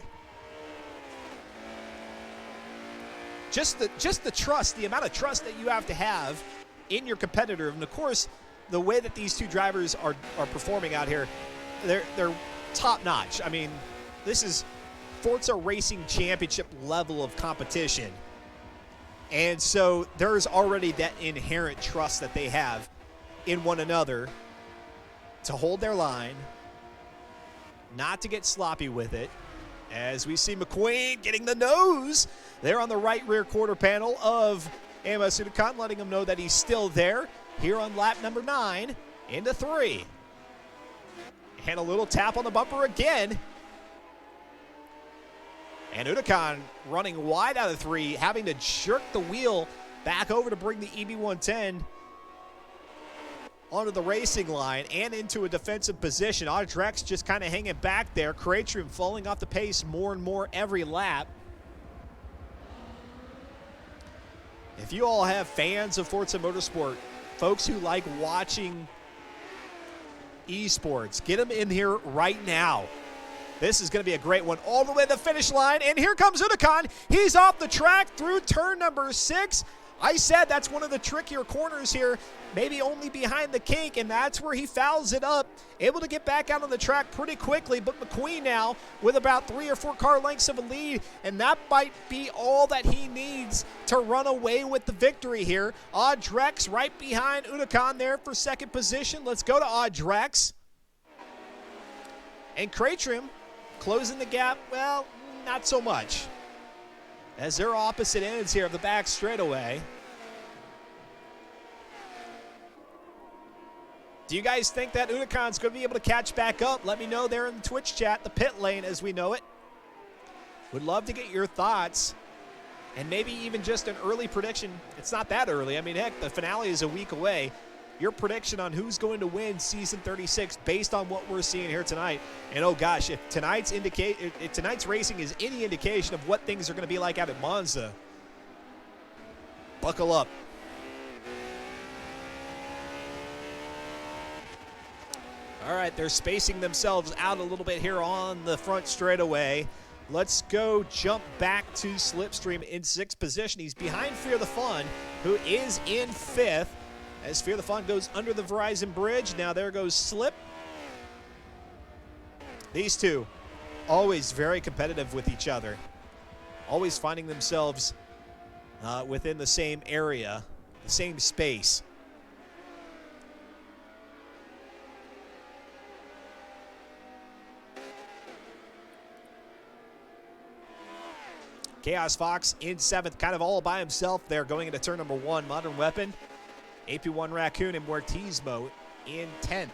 just the trust, the amount of trust that you have to have in your competitor. And of course, the way that these two drivers are performing out here, they're top notch. I mean, this is Forza Racing Championship level of competition. And so there's already that inherent trust that they have in one another to hold their line, not to get sloppy with it. As we see McQueen getting the nose there on the right rear quarter panel of Amos Udakan, letting him know that he's still there here on lap number 9 into 3. And a little tap on the bumper again. And Udakan running wide out of 3, having to jerk the wheel back over to bring the EB110 onto the racing line and into a defensive position. Audrex just kind of hanging back there. Cratrum falling off the pace more and more every lap. If you all have fans of Forza Motorsport, folks who like watching esports, get them in here right now. This is going to be a great one all the way to the finish line. And here comes Udakan. He's off the track through turn number 6. I said that's one of the trickier corners here, maybe only behind the kink, and that's where he fouls it up. Able to get back out on the track pretty quickly, but McQueen now with about 3 or 4 car lengths of a lead, and that might be all that he needs to run away with the victory here. Audrex right behind Udakan there for second position. Let's go to Audrex. And Cratrum closing the gap, well, not so much, as they're opposite ends here of the back straightaway. Do you guys think that Udakan's going to be able to catch back up? Let me know there in the Twitch chat, the pit lane as we know it. Would love to get your thoughts, and maybe even just an early prediction. It's not that early. I mean, heck, the finale is a week away. Your prediction on who's going to win Season 36 based on what we're seeing here tonight. And, oh, gosh, if tonight's racing is any indication of what things are going to be like out at Monza, buckle up. All right, they're spacing themselves out a little bit here on the front straightaway. Let's go jump back to Slipstream in 6th position. He's behind Fear the Fun, who is in 5th. As Fear the Fun goes under the Verizon Bridge. Now there goes Slip. These two, always very competitive with each other. Always finding themselves within the same area, the same space. Chaos Fox in 7th, kind of all by himself there going into turn number 1. Modern Weapon, AP1 Raccoon, and Mortismo in 10th.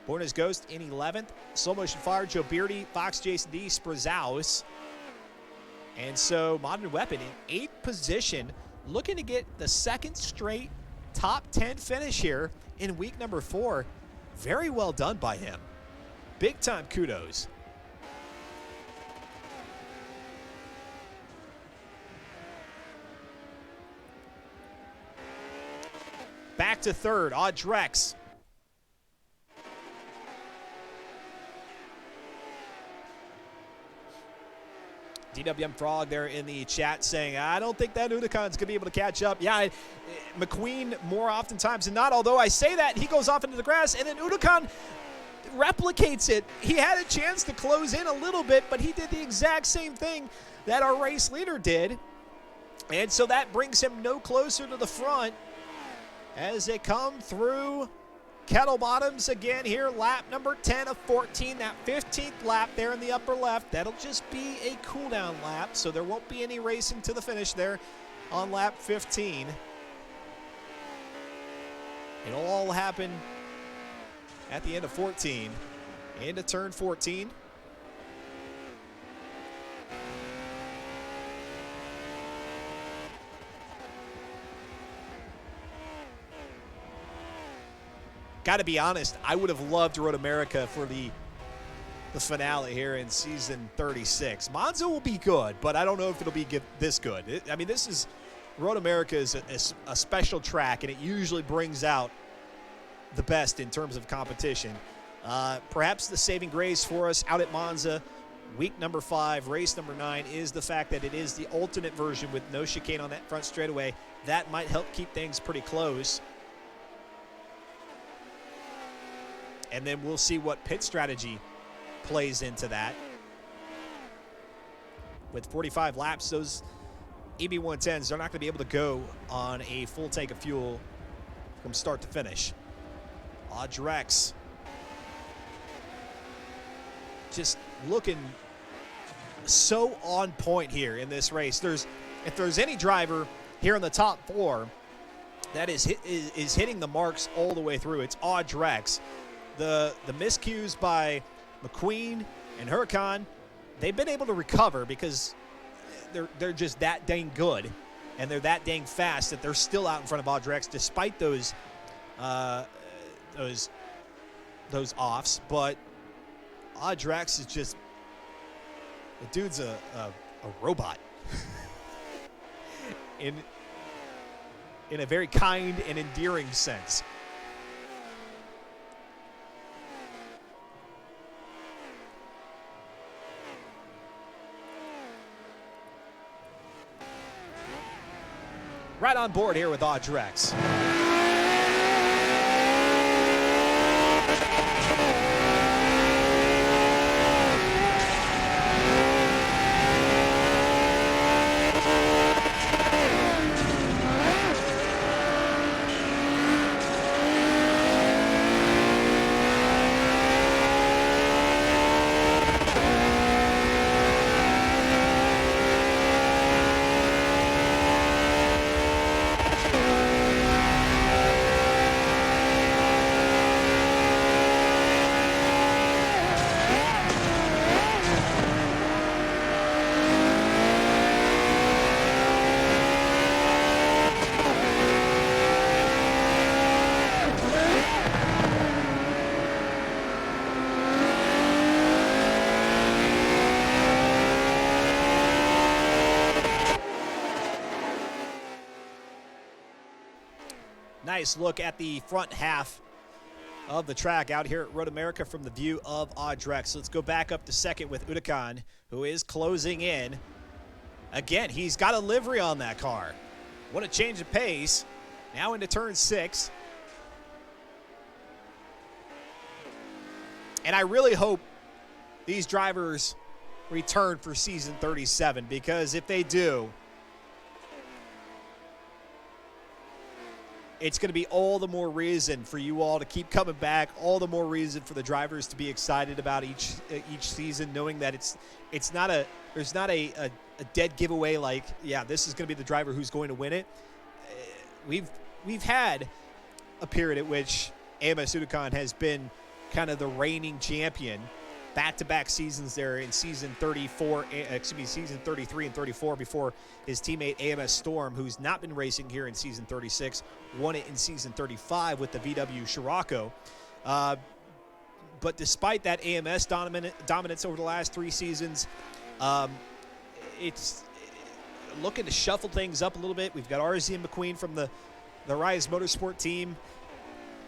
Born as Ghost in 11th. Slow Motion Fire, Joe Beardy, Fox Jason D, Sprazows. And so Modern Weapon in 8th position, looking to get the 2nd straight top 10 finish here in week number 4. Very well done by him. Big time kudos. Back to 3rd, Audrex. DWM Frog there in the chat saying, I don't think that Udakan's going to be able to catch up. Yeah, McQueen more oftentimes than not, although I say that, he goes off into the grass, and then Udakan replicates it. He had a chance to close in a little bit, but he did the exact same thing that our race leader did. And so that brings him no closer to the front as they come through Kettle Bottoms again here, lap number 10 of 14, that 15th lap there in the upper left. That'll just be a cool-down lap, so there won't be any racing to the finish there on lap 15. It'll all happen at the end of 14, into turn 14. Got to be honest, I would have loved Road America for the finale here in season 36. Monza will be good, but I don't know if it'll be this good. I mean, this is Road America is a special track, and it usually brings out the best in terms of competition. Perhaps the saving grace for us out at Monza Week number 5, race number 9 is the fact that it is the alternate version with no chicane on that front straightaway. That might help keep things pretty close. And then we'll see what pit strategy plays into that. With 45 laps, those EB110s, they're not going to be able to go on a full tank of fuel from start to finish. Audrex just looking so on point here in this race. If there's any driver here in the top 4 that is hitting the marks all the way through, it's Audrex. The miscues by McQueen and Huracan, they've been able to recover because they're just that dang good, and they're that dang fast that they're still out in front of Audrex despite those offs. But Audrex is just, the dude's a robot in a very kind and endearing sense. Right on board here with Audrex. Nice look at the front half of the track out here at Road America from the view of Audrex. Let's go back up to second with Huracan, who is closing in. Again, he's got a livery on that car. What a change of pace. Now into turn 6. And I really hope these drivers return for season 37, because if they do, it's going to be all the more reason for you all to keep coming back, all the more reason for the drivers to be excited about each season, knowing that there's not a dead giveaway like, yeah, this is going to be the driver who's going to win it. We've had a period at which AMS Huracan has been kind of the reigning champion. Back-to-back seasons there in season 33 and 34 before his teammate AMS Storm, who's not been racing here in season 36, won it in season 35 with the VW Scirocco. But despite that AMS dominance over the last 3 seasons, it's looking to shuffle things up a little bit. We've got RZ and McQueen from the Rise Motorsport team.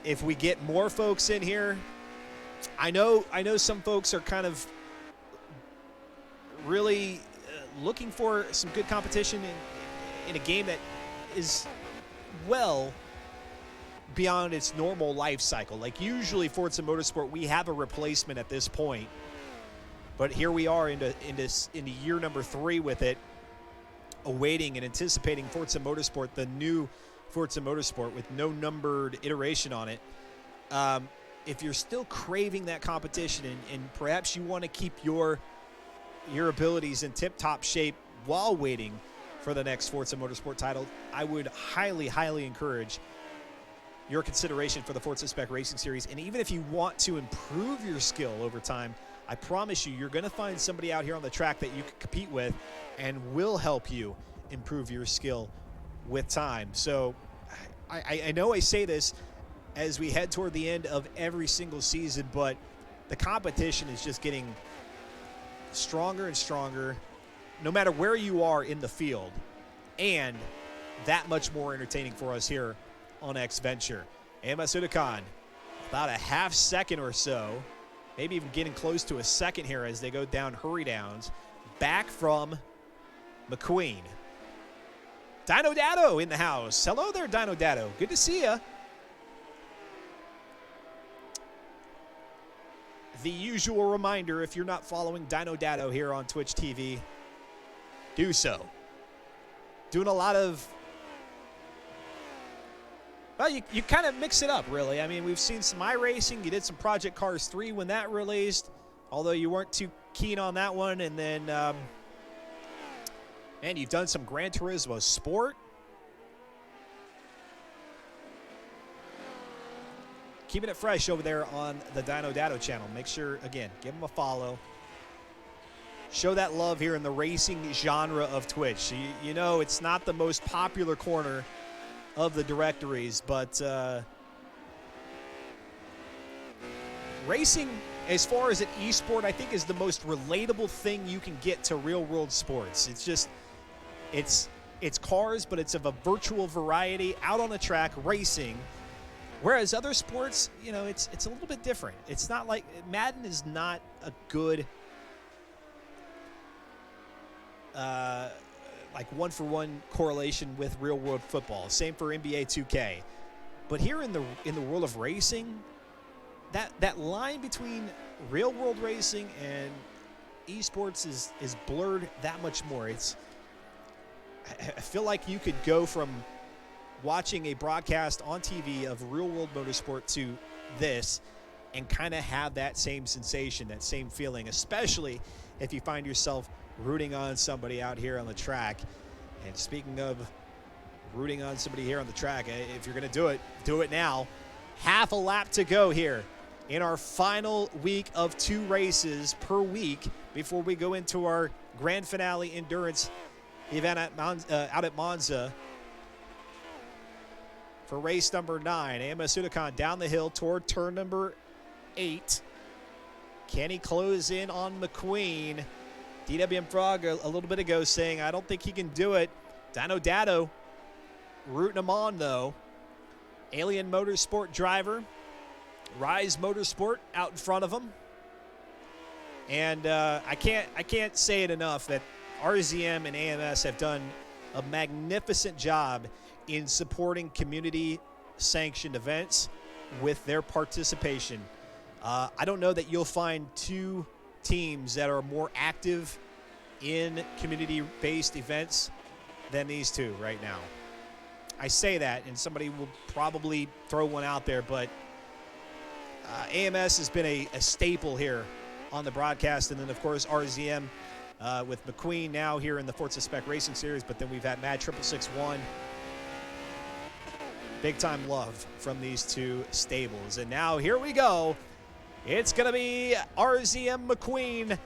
If we get more folks in here, I know some folks are kind of really looking for some good competition in a game that is well beyond its normal life cycle. Like usually Forza Motorsport, we have a replacement at this point, but here we are into year number 3 with it, awaiting and anticipating Forza Motorsport, the new Forza Motorsport with no numbered iteration on it. If you're still craving that competition and perhaps you want to keep your abilities in tip-top shape while waiting for the next Forza Motorsport title, I would highly, highly encourage your consideration for the Forza Spec Racing Series. And even if you want to improve your skill over time, I promise you're going to find somebody out here on the track that you can compete with and will help you improve your skill with time. So I know I say this as we head toward the end of every single season, but the competition is just getting stronger and stronger no matter where you are in the field, and that much more entertaining for us here on X Venture. AMS Huracan, about a half second or so maybe even getting close to a second here as they go down hurry downs. Back from McQueen. Dino Dado in the house. Hello there, Dino Dado. Good to see ya. The usual reminder, if you're not following Dino Dado here on Twitch TV, do so. Doing a lot of, well, you kind of mix it up, really. I mean, we've seen some iRacing. You did some Project Cars 3 when that released, although you weren't too keen on that one. And then, man, you've done some Gran Turismo Sport. Keeping it fresh over there on the Dino Dado channel. Make sure, again, give them a follow. Show that love here in the racing genre of Twitch. You know, it's not the most popular corner of the directories, but racing, as far as an esport, I think is the most relatable thing you can get to real-world sports. It's just, it's cars, but it's of a virtual variety, out on the track, racing. Whereas other sports, you know, it's a little bit different. It's not like, Madden is not a good, like one-for-one correlation with real-world football. Same for NBA 2K. But here in the world of racing, that line between real-world racing and esports is blurred that much more. I feel like you could go from watching a broadcast on TV of real-world motorsport to this and kind of have that same sensation, that same feeling, especially if you find yourself rooting on somebody out here on the track. And speaking of rooting on somebody here on the track, if you're going to do it now. Half a lap to go here in our final week of 2 races per week before we go into our grand finale endurance event out at Monza for race number 9. AMS Unicon down the hill toward turn number 8. Can he close in on McQueen? DWM Frog a little bit ago saying, I don't think he can do it. Dino Dado rooting him on, though. Alien Motorsport driver. Rise Motorsport out in front of him. And I can't say it enough that RZM and AMS have done a magnificent job in supporting community-sanctioned events with their participation. I don't know that you'll find 2 teams that are more active in community-based events than these 2 right now. I say that, and somebody will probably throw one out there, but AMS has been a staple here on the broadcast, and then, of course, RZM with McQueen now here in the Forza Spec Racing Series, but then we've had Mad 6661. Big-time love from these 2 stables. And now here we go. It's going to be RZM McQueen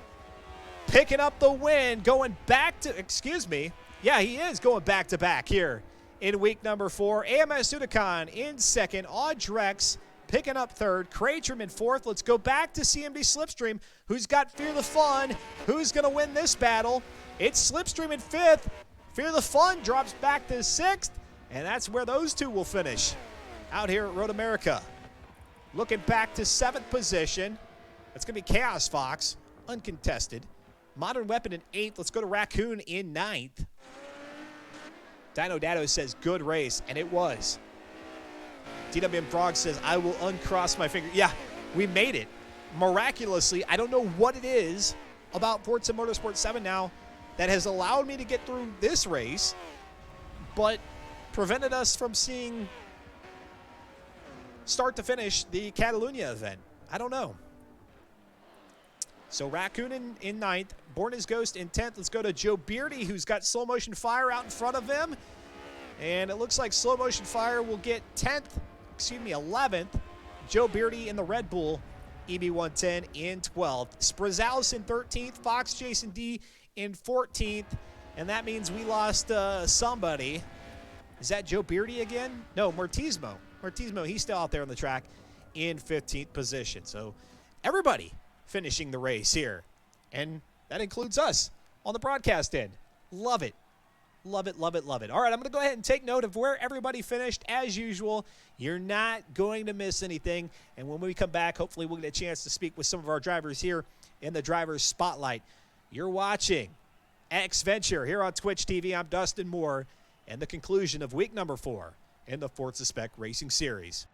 picking up the win, going back to, excuse me. Yeah, he is going back-to-back here in week number 4. AMS Unicon in second. Audrex picking up third. Cratrum in fourth. Let's go back to CMD Slipstream. Who's got Fear the Fun? Who's going to win this battle? It's Slipstream in fifth. Fear the Fun drops back to sixth. And that's where those 2 will finish out here at Road America. Looking back to 7th position. That's going to be Chaos Fox, uncontested. Modern Weapon in 8th. Let's go to Raccoon in 9th. Dino Dado says, good race, and it was. DWM Frog says, I will uncross my finger. Yeah, we made it. Miraculously, I don't know what it is about Forza Motorsport 7 now that has allowed me to get through this race, but prevented us from seeing start to finish the Catalunya event. I don't know. So Raccoon in 9th, Born as Ghost in 10th. Let's go to Joe Beardy, who's got Slow Motion Fire out in front of him. And it looks like Slow Motion Fire will get 11th. Joe Beardy in the Red Bull EB110 in 12th. Sprazalis in 13th. Fox Jason D in 14th. And that means we lost somebody. Is that Joe Beardy again? No, Mortismo. Mortismo, he's still out there on the track in 15th position. So everybody finishing the race here. And that includes us on the broadcast end. Love it. Love it, love it, love it. All right, I'm going to go ahead and take note of where everybody finished. As usual, you're not going to miss anything. And when we come back, hopefully we'll get a chance to speak with some of our drivers here in the Driver's Spotlight. You're watching X Venture here on Twitch TV. I'm Dustin Moore, and the conclusion of week number 4 in the Forza Spec Racing Series.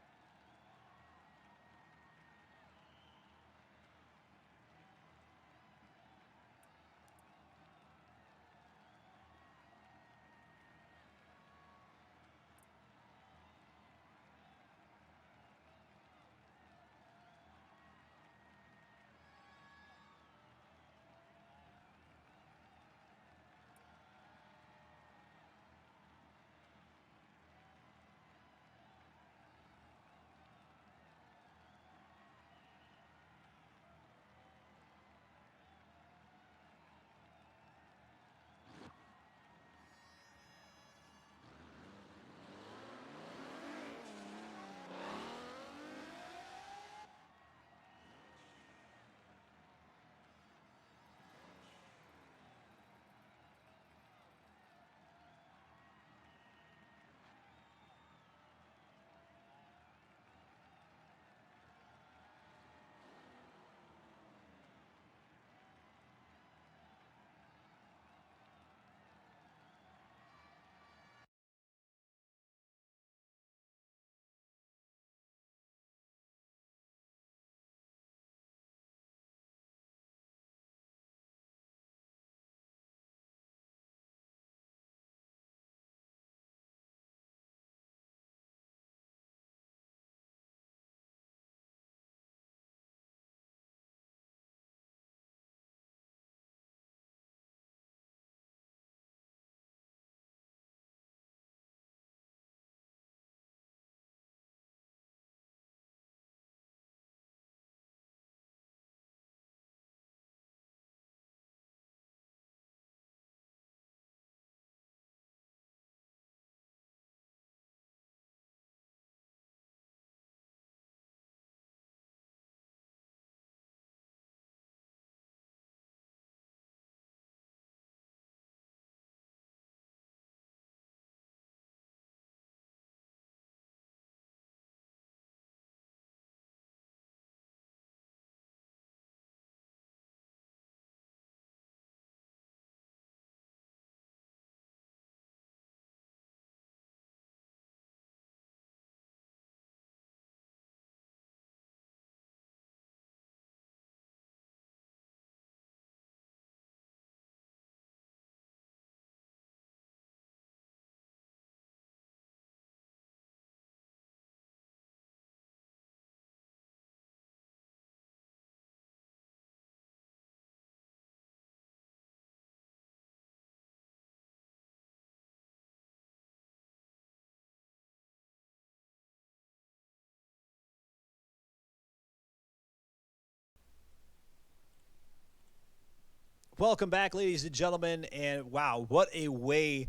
Welcome back, ladies and gentlemen, and wow, what a way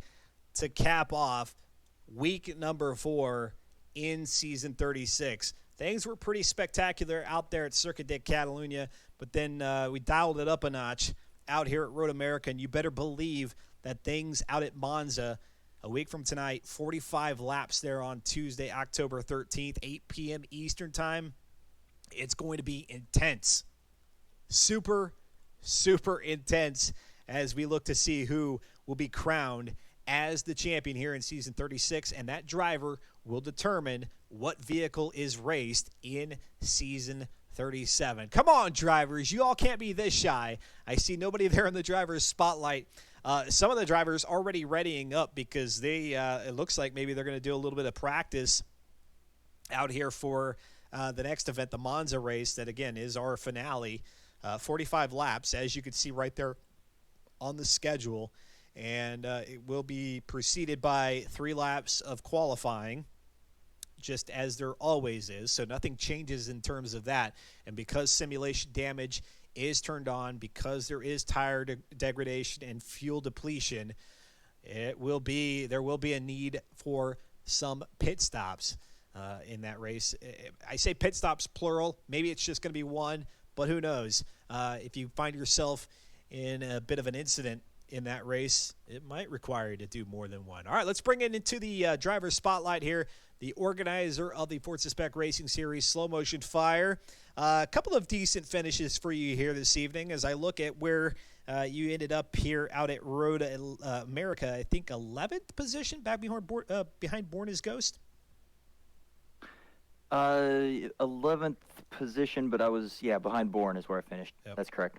to cap off week number 4 in season 36. Things were pretty spectacular out there at Circuit de Catalunya, but then we dialed it up a notch out here at Road America, and you better believe that things out at Monza a week from tonight, 45 laps there on Tuesday, October 13th, 8 p.m. Eastern Time. It's going to be intense. Super intense as we look to see who will be crowned as the champion here in season 36, and that driver will determine what vehicle is raced in season 37. Come on, drivers. You all can't be this shy. I see nobody there in the driver's spotlight. Some of the drivers already readying up because they it looks like maybe they're going to do a little bit of practice out here for the next event, the Monza race, that again is our finale. 45 laps, as you can see right there on the schedule, and it will be preceded by 3 laps of qualifying, just as there always is, so nothing changes in terms of that. And because simulation damage is turned on, because there is tire degradation and fuel depletion, there will be a need for some pit stops in that race. I say pit stops plural, maybe it's just going to be one, but who knows? If you find yourself in a bit of an incident in that race, it might require you to do more than one. All right, let's bring it into the driver spotlight here. The organizer of the Forza Spec Racing Series, Slow Motion Fire. A couple of decent finishes for you here this evening as I look at where you ended up here out at Road America. I think 11th position back behind Born as Ghost. 11th position, but I was, behind Bourne is where I finished. Yep. That's correct.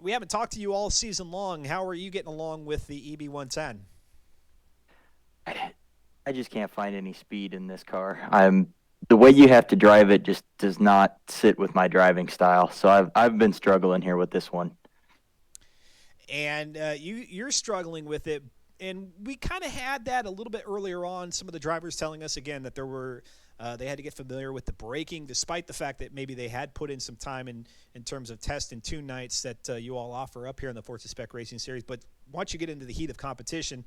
We haven't talked to you all season long. How are you getting along with the EB110? I just can't find any speed in this car. The way you have to drive it just does not sit with my driving style. So I've been struggling here with this one. And you're struggling with it. And we kind of had that a little bit earlier on. Some of the drivers telling us again that they had to get familiar with the braking, despite the fact that maybe they had put in some time in terms of test and tune nights that you all offer up here in the Forza Spec Racing Series. But once you get into the heat of competition,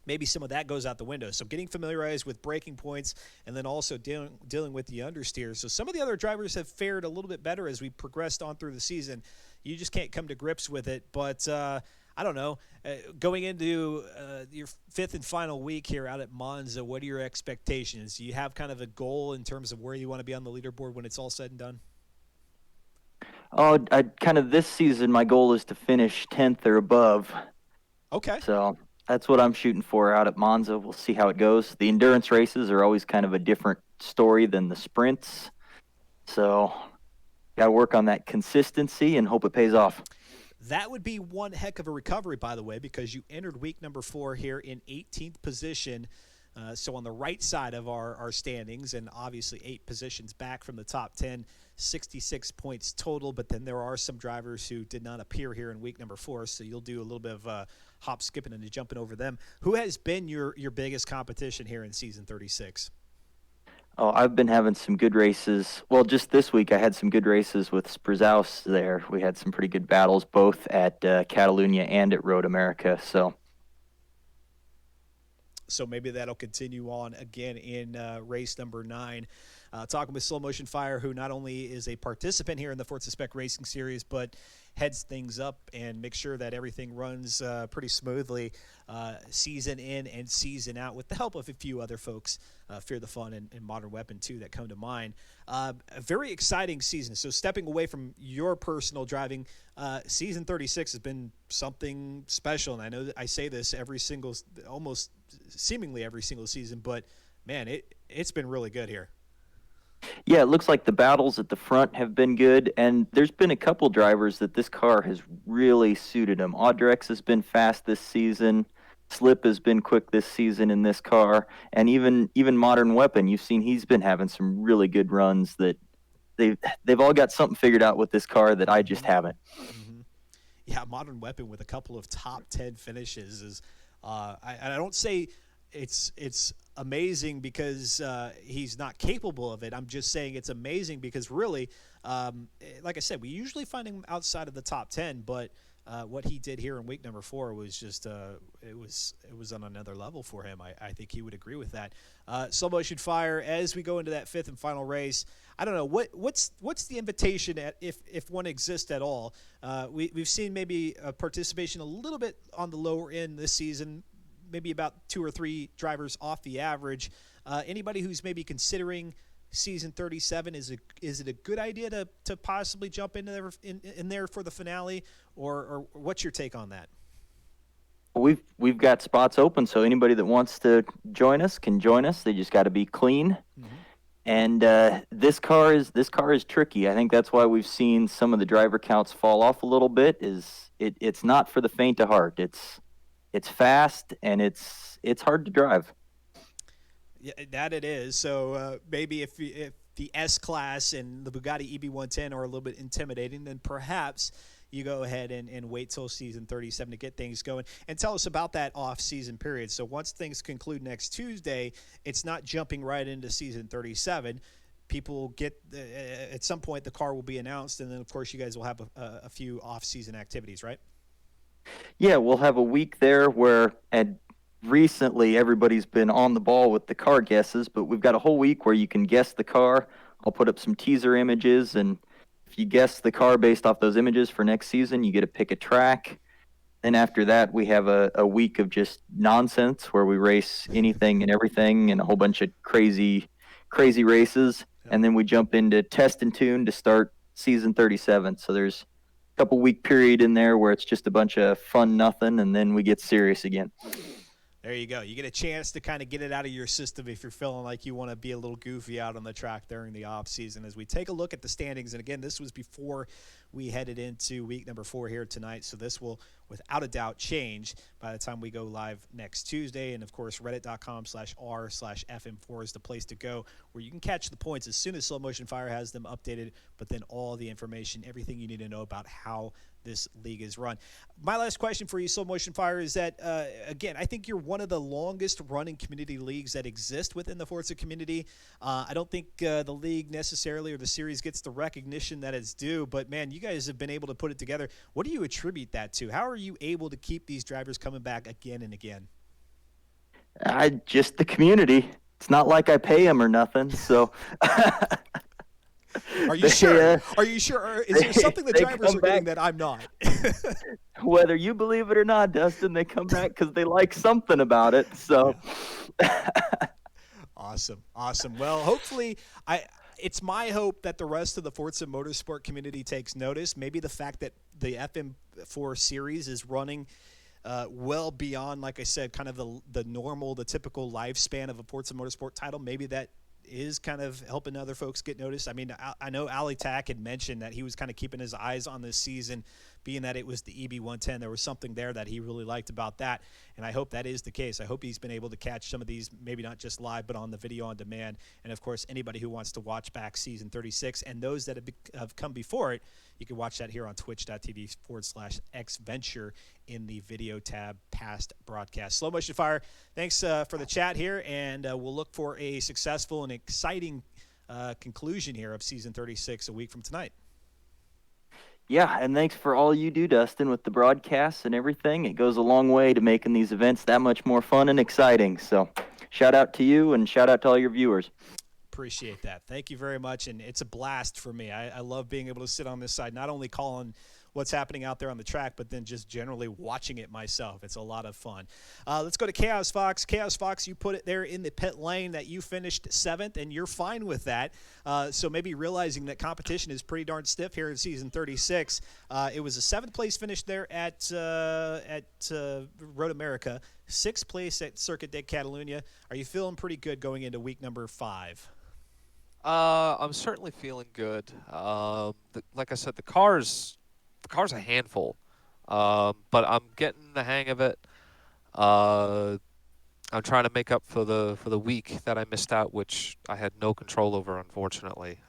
maybe some of that goes out the window. So getting familiarized with braking points and then also dealing with the understeer. So some of the other drivers have fared a little bit better as we progressed on through the season. You just can't come to grips with it. But I don't know. Going into your fifth and final week here out at Monza, what are your expectations? Do you have kind of a goal in terms of where you want to be on the leaderboard when it's all said and done? Oh, this season, my goal is to finish 10th or above. Okay. So that's what I'm shooting for out at Monza. We'll see how it goes. The endurance races are always kind of a different story than the sprints. So got to work on that consistency and hope it pays off. That would be one heck of a recovery, by the way, because you entered week number 4 here in 18th position. So on the right side of our standings, and obviously 8 positions back from the top 10, 66 points total. But then there are some drivers who did not appear here in week number 4, so you'll do a little bit of hop, skipping, and jumping over them. Who has been your biggest competition here in season 36? Oh, I've been having some good races. Well, just this week I had some good races with Sprzaus there. We had some pretty good battles both at Catalunya and at Road America. So maybe that'll continue on again in race number 9. Talking with Slow Motion Fire, who not only is a participant here in the Forza Spec Racing Series, but heads things up and makes sure that everything runs pretty smoothly season in and season out with the help of a few other folks, Fear the Fun and Modern Weapon, too, that come to mind. A very exciting season. So stepping away from your personal driving, season 36 has been something special. And I know that I say this almost seemingly every single season, but, man, it's been really good here. Yeah, it looks like the battles at the front have been good, and there's been a couple drivers that this car has really suited them. Audrex has been fast this season. Slip has been quick this season in this car, and even Modern Weapon, you've seen he's been having some really good runs that they've all got something figured out with this car that I just haven't. Mm-hmm. Yeah, Modern Weapon with a couple of top 10 finishes is I don't say it's amazing because he's not capable of it. I'm just saying it's amazing because really, like I said, we usually find him outside of the top 10, but what he did here in week number 4 was just it was on another level for him. I think he would agree with that. Slow Motion Fire, as we go into that 5th and final race, I don't know what's the invitation if one exists at all. We've seen maybe a participation a little bit on the lower end this season. Maybe about 2 or 3 drivers off the average. Anybody who's maybe considering season 37, is it a good idea to possibly jump into in there for the finale, or what's your take on that? We've got spots open, so anybody that wants to join us can join us. They just got to be clean. Mm-hmm. And this car is tricky. I think that's why we've seen some of the driver counts fall off a little bit. It's not for the faint of heart. It's fast, and it's hard to drive. Yeah, that it is. So maybe if the S-Class and the Bugatti EB110 are a little bit intimidating, then perhaps you go ahead and wait till season 37 to get things going. And tell us about that off-season period. So once things conclude next Tuesday, it's not jumping right into season 37. People get at some point the car will be announced, and then, of course, you guys will have a few off-season activities, right? Yeah, we'll have a week there where, and recently everybody's been on the ball with the car guesses, but we've got a whole week where you can guess the car. I'll put up some teaser images, and If you guess the car based off those images for next season, you get to pick a track. Then after that, we have a week of just nonsense where we race anything and everything and a whole bunch of crazy races. Yep. And then we jump into test and tune to start season 37. So there's a couple week period in there where it's just a bunch of fun nothing, and then we get serious again. There you go. You get a chance to kind of get it out of your system if you're feeling like you want to be a little goofy out on the track during the off season. As we take a look at the standings, and again, this was before we headed into week number 4 here tonight, so this will without a doubt change by the time we go live next Tuesday. And of course, reddit.com/r/fm4 is the place to go where you can catch the points as soon as Slow Motion Fire has them updated, but then all the information, everything you need to know about how this league is run. My last question for you, Slow Motion Fire, is that, again, I think you're one of the longest running community leagues that exist within the Forza community. I don't think the league necessarily or the series gets the recognition that it's due, but man, you guys have been able to put it together. What do you attribute that to? How are you able to keep these drivers coming back again and again? I just the community. It's not like I pay them or nothing. So Are you they, sure? Are you sure? Is there something the they drivers come are getting back. that I'm not? Whether you believe it or not, Dustin, they come back because they like something about it. So, Awesome, awesome. Well, hopefully, it's my hope that the rest of the Forza Motorsport community takes notice. Maybe the fact that the FM4 series is running well beyond, like I said, kind of the typical lifespan of a Forza Motorsport title. Maybe that is kind of helping other folks get noticed. I mean, I know Ali Tack had mentioned that he was kind of keeping his eyes on this season, being that it was the EB110. There was something there that he really liked about that, and I hope that is the case. I hope he's been able to catch some of these, maybe not just live, but on the video on demand. And, of course, anybody who wants to watch back season 36 and those that have come before it, you can watch that here on twitch.tv/xventure in the video tab past broadcast. Slow Motion Fire, thanks for the chat here, and we'll look for a successful and exciting conclusion here of season 36 a week from tonight. yeah, and thanks for all you do, Dustin, with the broadcasts and everything. It goes a long way to making these events that much more fun and exciting. So shout out to you and shout out to all your viewers. Appreciate that. Thank you very much, and it's a blast for me. I love being able to sit on this side, not only calling what's happening out there on the track, but then just generally watching it myself. It's a lot of fun. Let's go to Chaos Fox. Chaos Fox, you put it there in the pit lane that you finished 7th, and you're fine with that. So maybe realizing that competition is pretty darn stiff here in season 36. It was a 7th place finish there at Road America, 6th place at Circuit de Catalunya. Are you feeling pretty good going into week number 5? I'm certainly feeling good. Like I said, the car's a handful, but I'm getting the hang of it. Uh, I'm trying to make up for the week that I missed out, which I had no control over, unfortunately.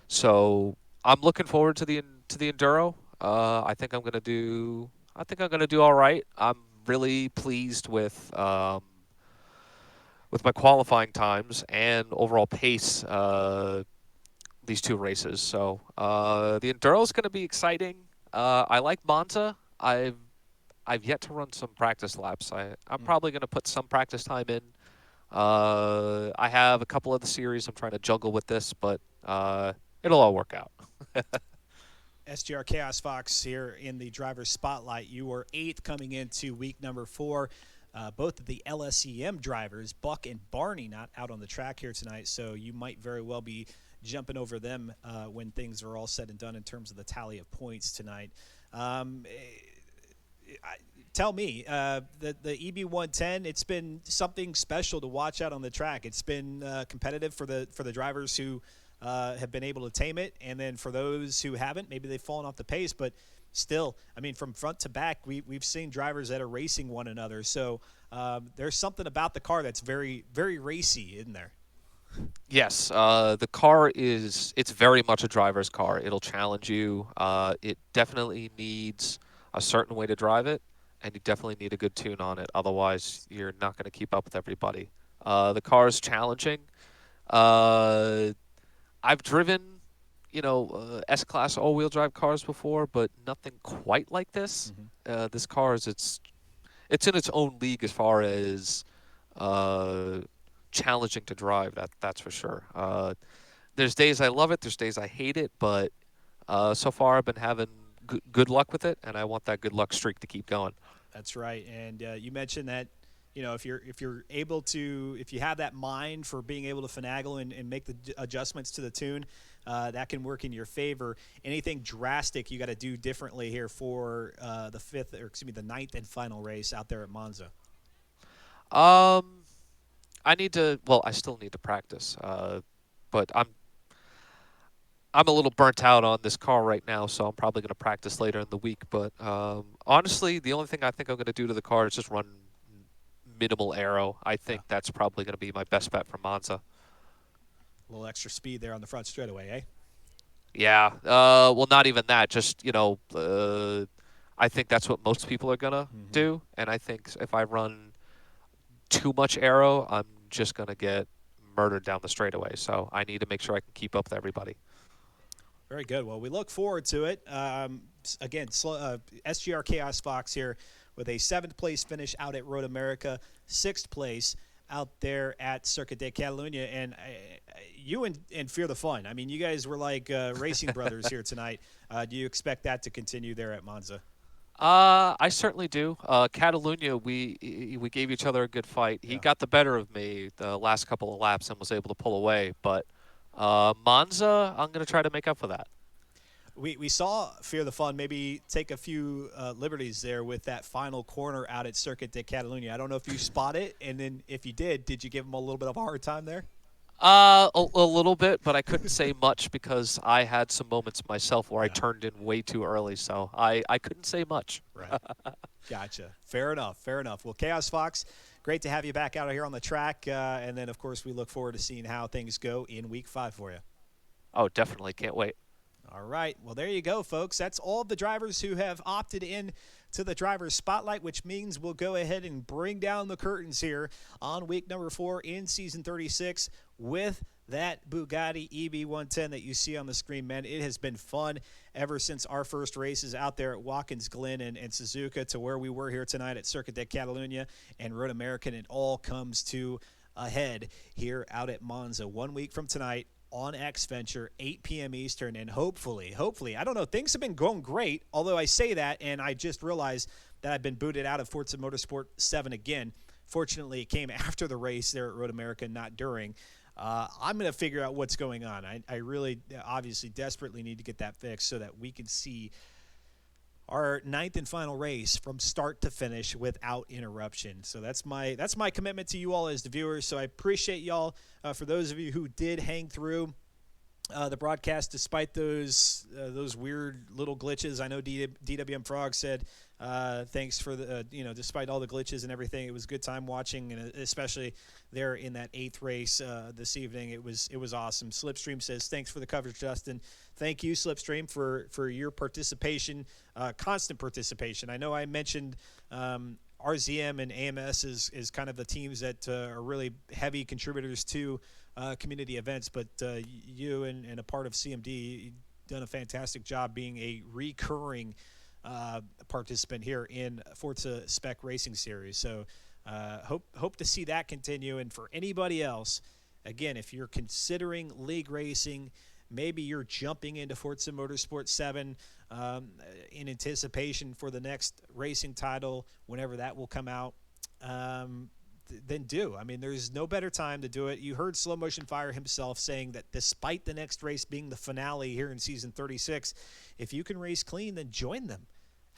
So I'm looking forward to the enduro. I think I'm gonna do all right. I'm really pleased with my qualifying times and overall pace these 2 races. So the enduro is going to be exciting. I like Monza. I've yet to run some practice laps. I'm probably going to put some practice time in. I have a couple of the series I'm trying to juggle with this, but it'll all work out. SGR Chaos Fox here in the driver's spotlight. You were 8th coming into week number 4. Both of the LSEM drivers, Buck and Barney, not out on the track here tonight, so you might very well be jumping over them when things are all said and done in terms of the tally of points tonight. Tell me, the EB110, it's been something special to watch out on the track. It's been competitive for the drivers who have been able to tame it, and then for those who haven't, maybe they've fallen off the pace, but still, I mean, from front to back, we've seen drivers that are racing one another. So there's something about the car that's very, very racy, isn't there? Yes, the car it's very much a driver's car. It'll challenge you. It definitely needs a certain way to drive it, and you definitely need a good tune on it. Otherwise, you're not going to keep up with everybody. The car is challenging. Uh, I've driven, S-Class all-wheel drive cars before, but nothing quite like this. This car it's in its own league as far as uh, challenging to drive. That's for sure. there's days I love it, there's days I hate it, but so far I've been having good luck with it, and I want that good luck streak to keep going. That's right. And you mentioned that, if you're able to, if you have that mind for being able to finagle and make the adjustments to the tune, that can work in your favor. Anything drastic you got to do differently here for the ninth and final race out there at Monza? Um, I need to. Well, I still need to practice. But I'm a little burnt out on this car right now, so I'm probably going to practice later in the week. But honestly, the only thing I think I'm going to do to the car is just run minimal aero. I think that's probably going to be my best bet for Monza. A little extra speed there on the front straightaway, eh? Yeah. Well, not even that. Just I think that's what most people are gonna do, and I think if I run too much aero, I'm just gonna get murdered down the straightaway. So I need to make sure I can keep up with everybody. Very good. Well, we look forward to it. Again, SGR Chaos Fox here with a seventh place finish out at Road America, sixth place out there at Circuit de Catalunya. And you and Fear the Fun, I mean, you guys were like racing brothers here tonight. Do you expect that to continue there at Monza? I certainly do. Catalunya, we gave each other a good fight. He got the better of me the last couple of laps and was able to pull away. But Monza, I'm going to try to make up for that. We saw Fear the Fun maybe take a few liberties there with that final corner out at Circuit de Catalunya. I don't know if you spot it, and then if you did you give him a little bit of a hard time there? A little bit, but I couldn't say much because I had some moments myself where I turned in way too early, so I couldn't say much. Right. Gotcha. Fair enough. Fair enough. Well, Chaos Fox, great to have you back out here on the track, and then, of course, we look forward to seeing how things go in Week 5 for you. Oh, definitely. Can't wait. All right. Well, there you go, folks. That's all of the drivers who have opted in to the driver's spotlight, which means we'll go ahead and bring down the curtains here on week number 4 in season 36 with that Bugatti EB110 that you see on the screen, man. It has been fun ever since our first races out there at Watkins Glen and Suzuka to where we were here tonight at Circuit de Catalunya and Road American. It all comes to a head here out at Monza 1 week from tonight on X Venture, 8 p.m. Eastern, and hopefully, I don't know, things have been going great, although I say that, and I just realized that I've been booted out of Forza Motorsport 7 again. Fortunately, it came after the race there at Road America, not during. I'm going to figure out what's going on. I really, obviously, desperately need to get that fixed so that we can see our ninth and final race from start to finish without interruption. So that's my commitment to you all as the viewers. So I appreciate y'all. For those of you who did hang through the broadcast despite those weird little glitches. I know DWM Frog said thanks for the despite all the glitches and everything, it was a good time watching, and especially there in that 8th race this evening. It was awesome. Slipstream says thanks for the coverage, Justin. Thank you, Slipstream, for your participation, constant participation. I know I mentioned RZM and AMS is kind of the teams that are really heavy contributors to community events, but you and a part of CMD, you've done a fantastic job being a recurring participant here in Forza Spec Racing Series. So hope to see that continue. And for anybody else, again, if you're considering league racing, maybe you're jumping into Forza Motorsport 7 in anticipation for the next racing title, whenever that will come out, then do. I mean, there's no better time to do it. You heard Slow Motion Fire himself saying that despite the next race being the finale here in Season 36, if you can race clean, then join them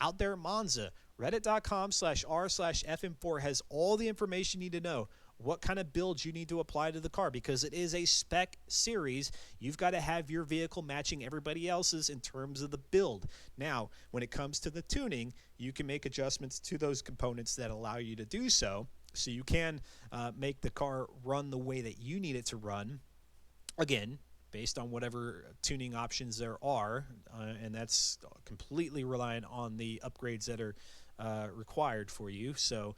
out there at Monza. Reddit.com/r/FM4 has all the information you need to know. What kind of builds you need to apply to the car, because it is a spec series. You've got to have your vehicle matching everybody else's in terms of the build. Now, when it comes to the tuning, you can make adjustments to those components that allow you to do so. So you can make the car run the way that you need it to run. Again, based on whatever tuning options there are, and that's completely reliant on the upgrades that are required for you. So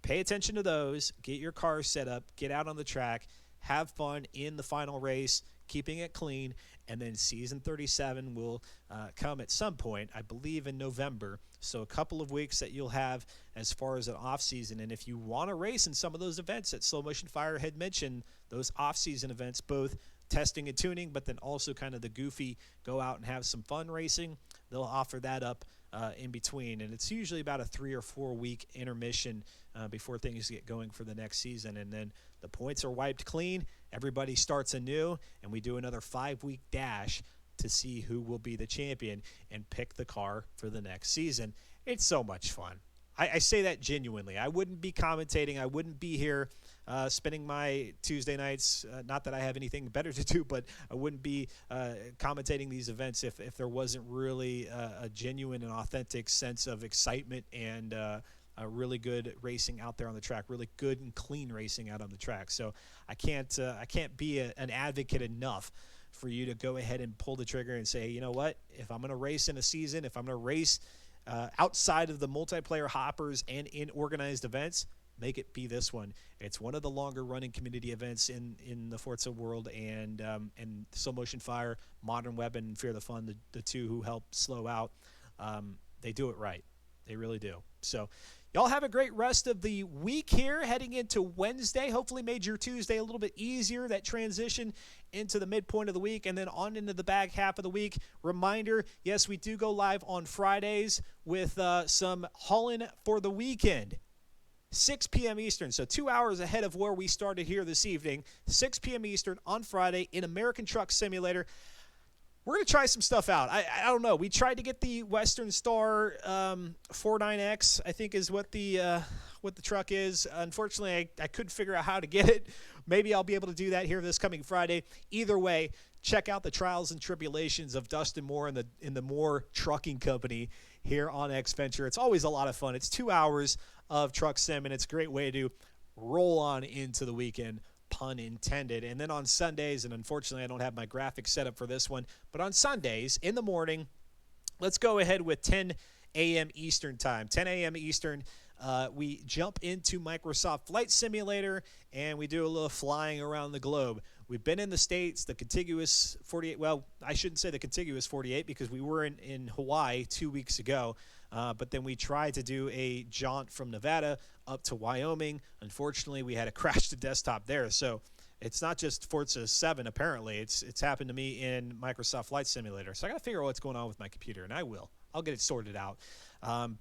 pay attention to those, get your car set up, get out on the track, have fun in the final race, keeping it clean, and then Season 37 will come at some point, I believe in November. So a couple of weeks that you'll have as far as an off-season. And if you want to race in some of those events that Slow Motion Fire had mentioned, those off-season events, both testing and tuning, but then also kind of the goofy go out and have some fun racing. They'll offer that up in between, and it's usually about a 3 or 4 week intermission before things get going for the next season, and then the points are wiped clean. Everybody starts anew, and we do another 5-week dash to see who will be the champion and pick the car for the next season. It's so much fun. I say that genuinely. I wouldn't be commentating. I wouldn't be here spending my Tuesday nights, not that I have anything better to do, but I wouldn't be commentating these events if there wasn't really a genuine and authentic sense of excitement and a really good racing out there on the track, really good and clean racing out on the track. So I can't be an advocate enough for you to go ahead and pull the trigger and say, you know what, if I'm going to race in a season, if I'm going to race outside of the multiplayer hoppers and in organized events, make it be this one. It's one of the longer running community events in the Forza world, and Slow Motion Fire, Modern Weapon, and Fear the Fun, the two who help Slow out, they do it right. They really do. So y'all have a great rest of the week here heading into Wednesday. Hopefully made your Tuesday a little bit easier, that transition into the midpoint of the week and then on into the back half of the week. Reminder, yes, we do go live on Fridays with some hauling for the weekend. 6 p.m. Eastern, so 2 hours ahead of where we started here this evening. 6 p.m. Eastern on Friday in American Truck Simulator. We're going to try some stuff out. I don't know. We tried to get the Western Star 49X, I think is what the truck is. Unfortunately, I couldn't figure out how to get it. Maybe I'll be able to do that here this coming Friday. Either way, check out the trials and tribulations of Dustin Moore in the Moore Trucking Company here on X Venture. It's always a lot of fun. It's 2 hours of truck sim, and it's a great way to roll on into the weekend, pun intended. And then on Sundays, and unfortunately I don't have my graphics set up for this one, but on Sundays in the morning, let's go ahead with 10 a.m. Eastern time. 10 a.m. Eastern, we jump into Microsoft Flight Simulator, and we do a little flying around the globe. We've been in the States, the contiguous 48, well, I shouldn't say the contiguous 48 because we were in Hawaii 2 weeks ago. But then we tried to do a jaunt from Nevada up to Wyoming. Unfortunately, we had a crash to desktop there. So it's not just Forza 7, apparently. It's happened to me in Microsoft Flight Simulator. So I got to figure out what's going on with my computer, and I will. I'll get it sorted out.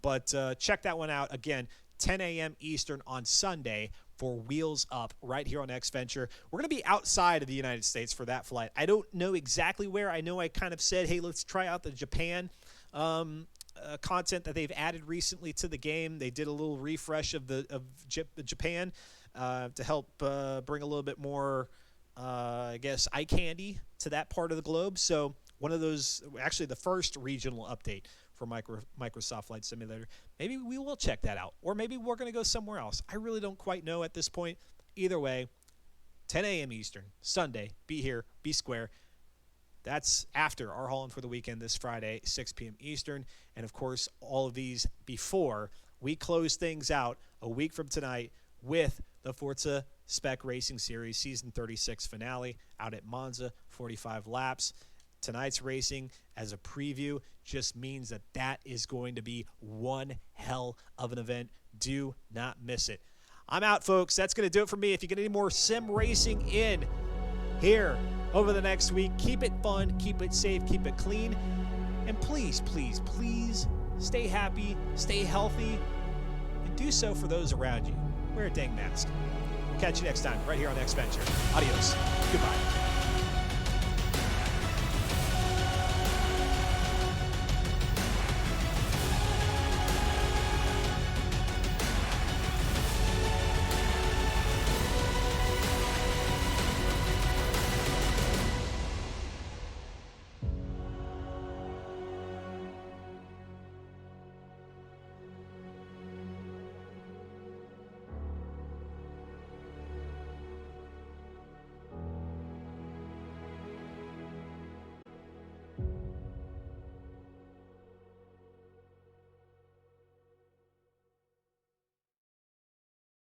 But check that one out. Again, 10 a.m. Eastern on Sunday for Wheels Up right here on X Venture. We're going to be outside of the United States for that flight. I don't know exactly where. I know I kind of said, hey, let's try out the Japan content that they've added recently to the game. They did a little refresh of Japan to help bring a little bit more, I guess, eye candy to that part of the globe. So one of those, actually the first regional update for Microsoft Flight Simulator. Maybe we will check that out, or maybe we're going to go somewhere else. I really don't quite know at this point. Either way, 10 a.m. Eastern, Sunday, be here, be square. That's after our hauling for the weekend this Friday, 6 p.m. Eastern. And, of course, all of these before we close things out a week from tonight with the Forza Spec Racing Series Season 36 finale out at Monza, 45 laps. Tonight's racing as a preview just means that is going to be one hell of an event. Do not miss it. I'm out, folks. That's going to do it for me. If you get any more sim racing in here over the next week, keep it fun, keep it safe, keep it clean, and please, please, please stay happy, stay healthy, and do so for those around you. Wear a dang mask. We'll catch you next time right here on X Venture. Adios. Goodbye.